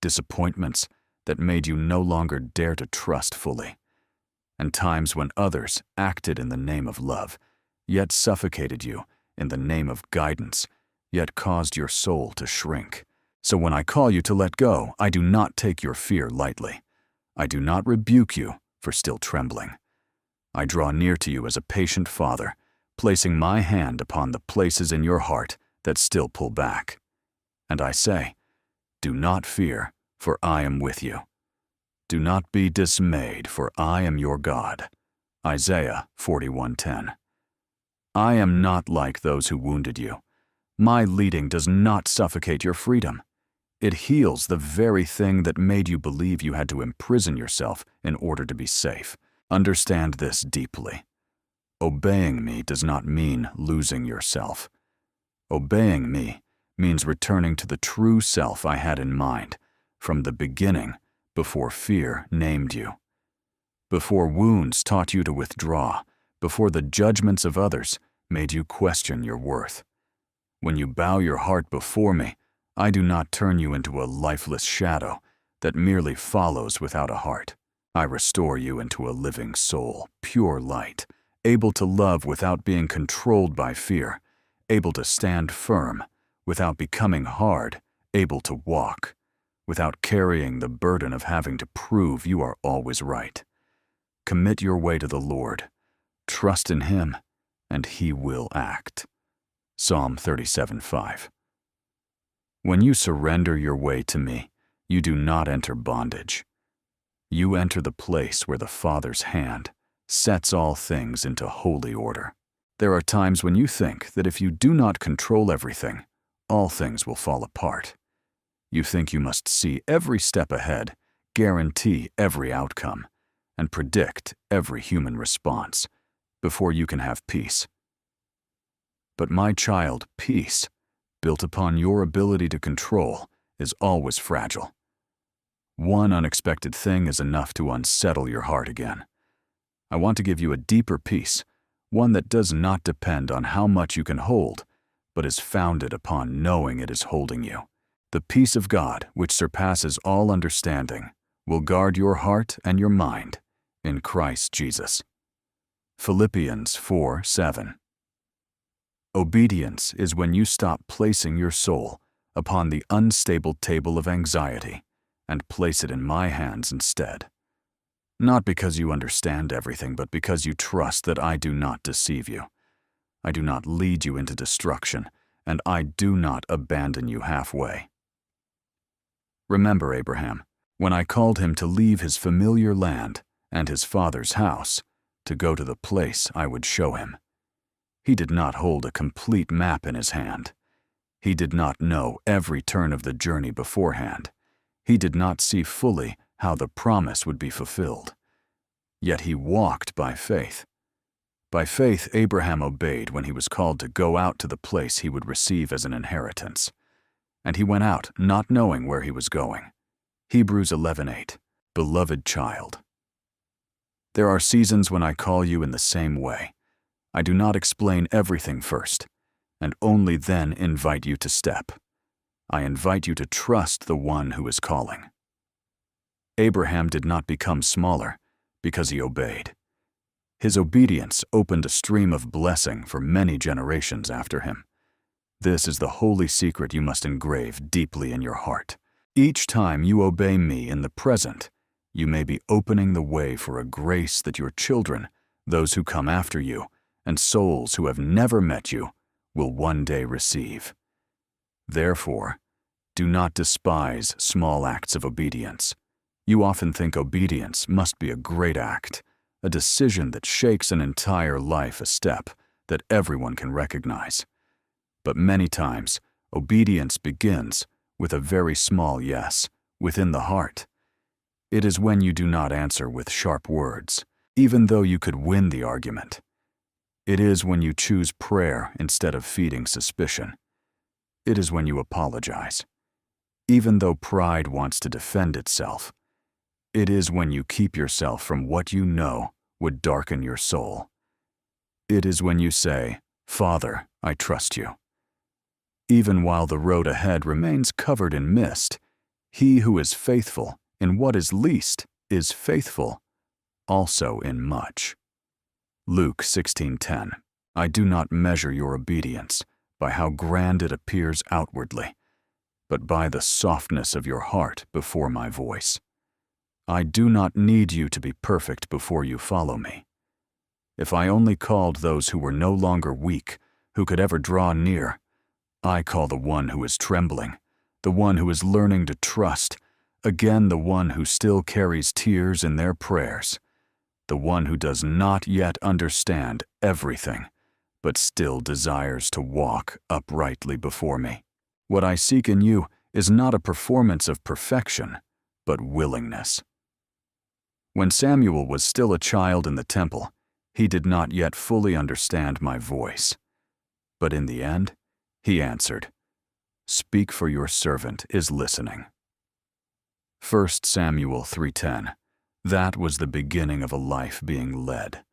Speaker 1: disappointments that made you no longer dare to trust fully, and times when others acted in the name of love, yet suffocated you in the name of guidance, yet caused your soul to shrink. So when I call you to let go, I do not take your fear lightly. I do not rebuke you for still trembling. I draw near to you as a patient father, placing my hand upon the places in your heart that still pull back. And I say, do not fear, for I am with you. Do not be dismayed, for I am your God. Isaiah 41:10. I am not like those who wounded you. My leading does not suffocate your freedom. It heals the very thing that made you believe you had to imprison yourself in order to be safe. Understand this deeply. Obeying me does not mean losing yourself. Obeying me means returning to the true self I had in mind from the beginning, before fear named you, before wounds taught you to withdraw, before the judgments of others made you question your worth. When you bow your heart before me, I do not turn you into a lifeless shadow that merely follows without a heart. I restore you into a living soul, pure light, able to love without being controlled by fear, able to stand firm without becoming hard, able to walk without carrying the burden of having to prove you are always right. Commit your way to the Lord. Trust in Him, and He will act. Psalm 37:5. When you surrender your way to me, you do not enter bondage. You enter the place where the Father's hand sets all things into holy order. There are times when you think that if you do not control everything, all things will fall apart. You think you must see every step ahead, guarantee every outcome, and predict every human response before you can have peace. But my child, peace, built upon your ability to control, is always fragile. One unexpected thing is enough to unsettle your heart again. I want to give you a deeper peace, one that does not depend on how much you can hold, but is founded upon knowing it is holding you. The peace of God, which surpasses all understanding, will guard your heart and your mind in Christ Jesus. Philippians 4:7. Obedience is when you stop placing your soul upon the unstable table of anxiety and place it in my hands instead. Not because you understand everything, but because you trust that I do not deceive you. I do not lead you into destruction, and I do not abandon you halfway. Remember Abraham, when I called him to leave his familiar land and his father's house to go to the place I would show him. He did not hold a complete map in his hand. He did not know every turn of the journey beforehand. He did not see fully how the promise would be fulfilled. Yet he walked by faith. By faith, Abraham obeyed when he was called to go out to the place he would receive as an inheritance. And he went out not knowing where he was going. Hebrews 11:8. Beloved child. There are seasons when I call you in the same way. I do not explain everything first, and only then invite you to step. I invite you to trust the one who is calling. Abraham did not become smaller because he obeyed. His obedience opened a stream of blessing for many generations after him. This is the holy secret you must engrave deeply in your heart. Each time you obey me in the present, you may be opening the way for a grace that your children, those who come after you, and souls who have never met you, will one day receive. Therefore, do not despise small acts of obedience. You often think obedience must be a great act, a decision that shakes an entire life a step that everyone can recognize. But many times, obedience begins with a very small yes within the heart. It is when you do not answer with sharp words, even though you could win the argument. It is when you choose prayer instead of feeding suspicion. It is when you apologize, even though pride wants to defend itself. It is when you keep yourself from what you know would darken your soul. It is when you say, Father, I trust you. Even while the road ahead remains covered in mist, he who is faithful in what is least is faithful also in much. Luke 16:10. I do not measure your obedience by how grand it appears outwardly, but by the softness of your heart before my voice. I do not need you to be perfect before you follow me. If I only called those who were no longer weak, who could ever draw near, I call the one who is trembling, the one who is learning to trust, again the one who still carries tears in their prayers, the one who does not yet understand everything, but still desires to walk uprightly before me. What I seek in you is not a performance of perfection, but willingness. When Samuel was still a child in the temple, he did not yet fully understand my voice. But in the end, he answered, Speak, for your servant is listening. 1 Samuel 3:10. That was the beginning of a life being led.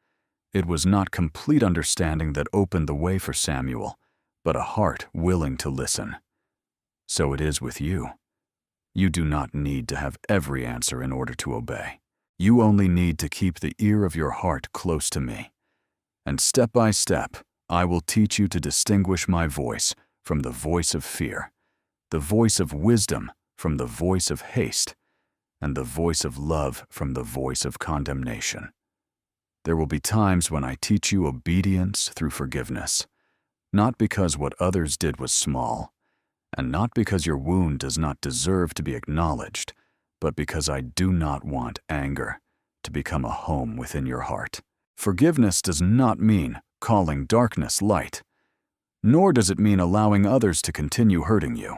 Speaker 1: It was not complete understanding that opened the way for Samuel, but a heart willing to listen. So it is with you. You do not need to have every answer in order to obey. You only need to keep the ear of your heart close to me. And step by step, I will teach you to distinguish my voice from the voice of fear, the voice of wisdom from the voice of haste, and the voice of love from the voice of condemnation. There will be times when I teach you obedience through forgiveness, not because what others did was small, and not because your wound does not deserve to be acknowledged, but because I do not want anger to become a home within your heart. Forgiveness does not mean calling darkness light, nor does it mean allowing others to continue hurting you.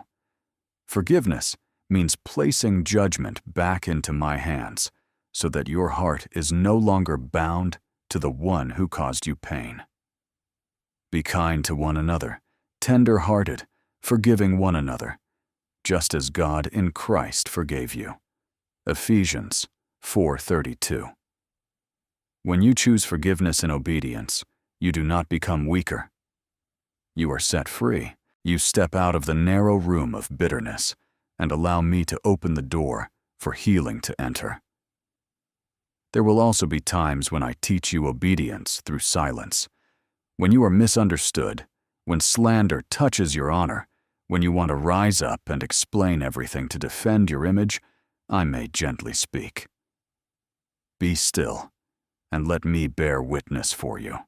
Speaker 1: Forgiveness means placing judgment back into my hands so that your heart is no longer bound to the one who caused you pain. Be kind to one another, tender-hearted, forgiving one another, just as God in Christ forgave you. Ephesians 4:32. When you choose forgiveness and obedience, you do not become weaker. You are set free. You step out of the narrow room of bitterness and allow me to open the door for healing to enter. There will also be times when I teach you obedience through silence. When you are misunderstood, when slander touches your honor, when you want to rise up and explain everything to defend your image, I may gently speak. Be still, and let me bear witness for you.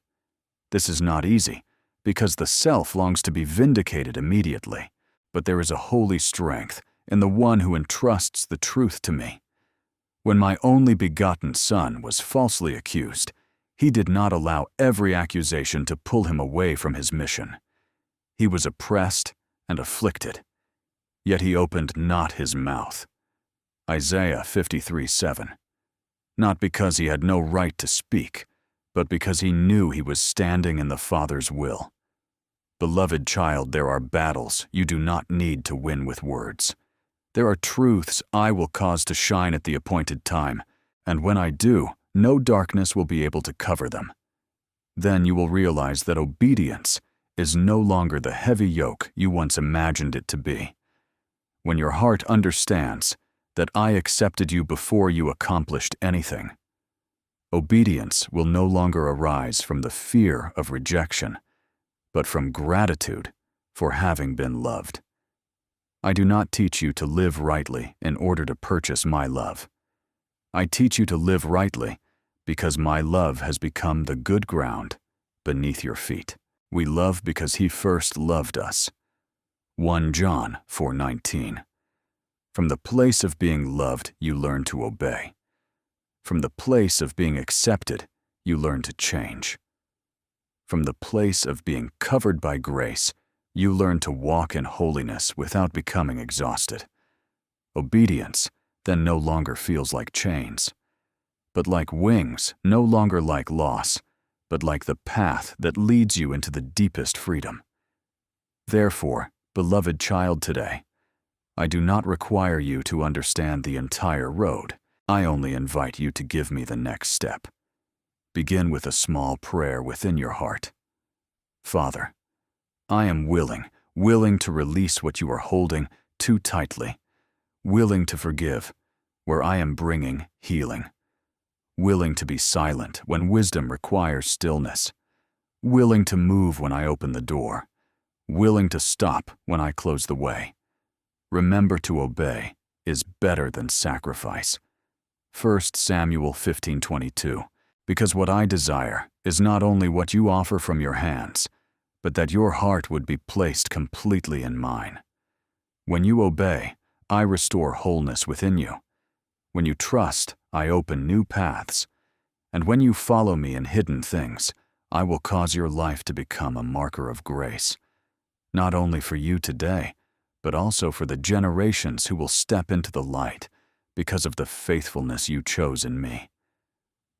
Speaker 1: This is not easy, because the self longs to be vindicated immediately, but there is a holy strength in the one who entrusts the truth to me. When my only begotten son was falsely accused, he did not allow every accusation to pull him away from his mission. He was oppressed and afflicted, yet he opened not his mouth. Isaiah 53:7. Not because he had no right to speak, but because he knew he was standing in the Father's will. Beloved child, there are battles you do not need to win with words. There are truths I will cause to shine at the appointed time, and when I do, no darkness will be able to cover them. Then you will realize that obedience is no longer the heavy yoke you once imagined it to be. When your heart understands that I accepted you before you accomplished anything, obedience will no longer arise from the fear of rejection, but from gratitude for having been loved. I do not teach you to live rightly in order to purchase my love. I teach you to live rightly because my love has become the good ground beneath your feet. We love because he first loved us. 1 John 4:19. From the place of being loved, you learn to obey. From the place of being accepted, you learn to change. From the place of being covered by grace, you learn to walk in holiness without becoming exhausted. Obedience then no longer feels like chains, but like wings, no longer like loss, but like the path that leads you into the deepest freedom. Therefore, beloved child, today, I do not require you to understand the entire road. I only invite you to give me the next step. Begin with a small prayer within your heart. Father, I am willing to release what you are holding too tightly, willing to forgive where I am bringing healing, willing to be silent when wisdom requires stillness, willing to move when I open the door, willing to stop when I close the way. Remember, to obey is better than sacrifice. 1 Samuel 15:22. Because what I desire is not only what you offer from your hands, but that your heart would be placed completely in mine. When you obey, I restore wholeness within you. When you trust, I open new paths. And when you follow me in hidden things, I will cause your life to become a marker of grace, not only for you today, but also for the generations who will step into the light because of the faithfulness you chose in me.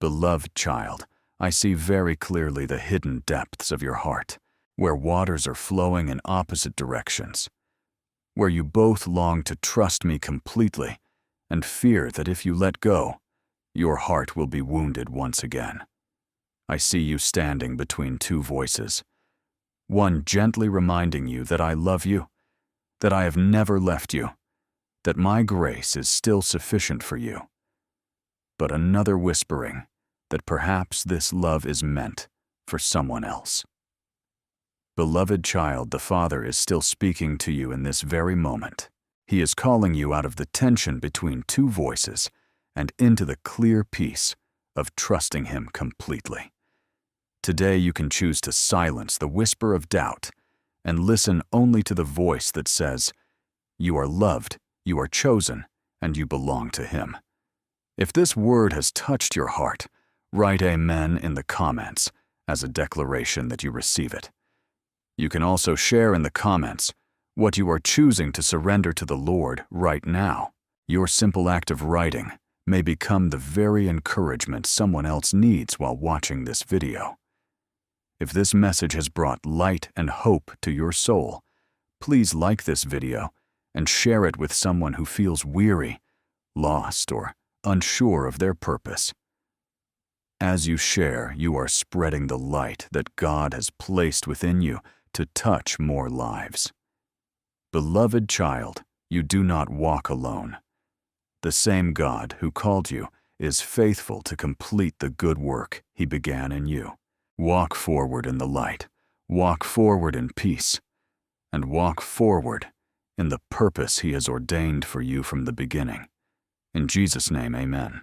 Speaker 1: Beloved child, I see very clearly the hidden depths of your heart, where waters are flowing in opposite directions, where you both long to trust me completely and fear that if you let go, your heart will be wounded once again. I see you standing between two voices. One gently reminding you that I love you, that I have never left you, that my grace is still sufficient for you. But another whispering that perhaps this love is meant for someone else. Beloved child, the Father is still speaking to you in this very moment. He is calling you out of the tension between two voices and into the clear peace of trusting Him completely. Today you can choose to silence the whisper of doubt and listen only to the voice that says, "You are loved, you are chosen, and you belong to Him." If this word has touched your heart, write Amen in the comments as a declaration that you receive it. You can also share in the comments what you are choosing to surrender to the Lord right now. Your simple act of writing may become the very encouragement someone else needs while watching this video. If this message has brought light and hope to your soul, please like this video and share it with someone who feels weary, lost, or unsure of their purpose. As you share, you are spreading the light that God has placed within you to touch more lives. Beloved child, you do not walk alone. The same God who called you is faithful to complete the good work He began in you. Walk forward in the light, walk forward in peace, and walk forward in the purpose He has ordained for you from the beginning. In Jesus' name, amen.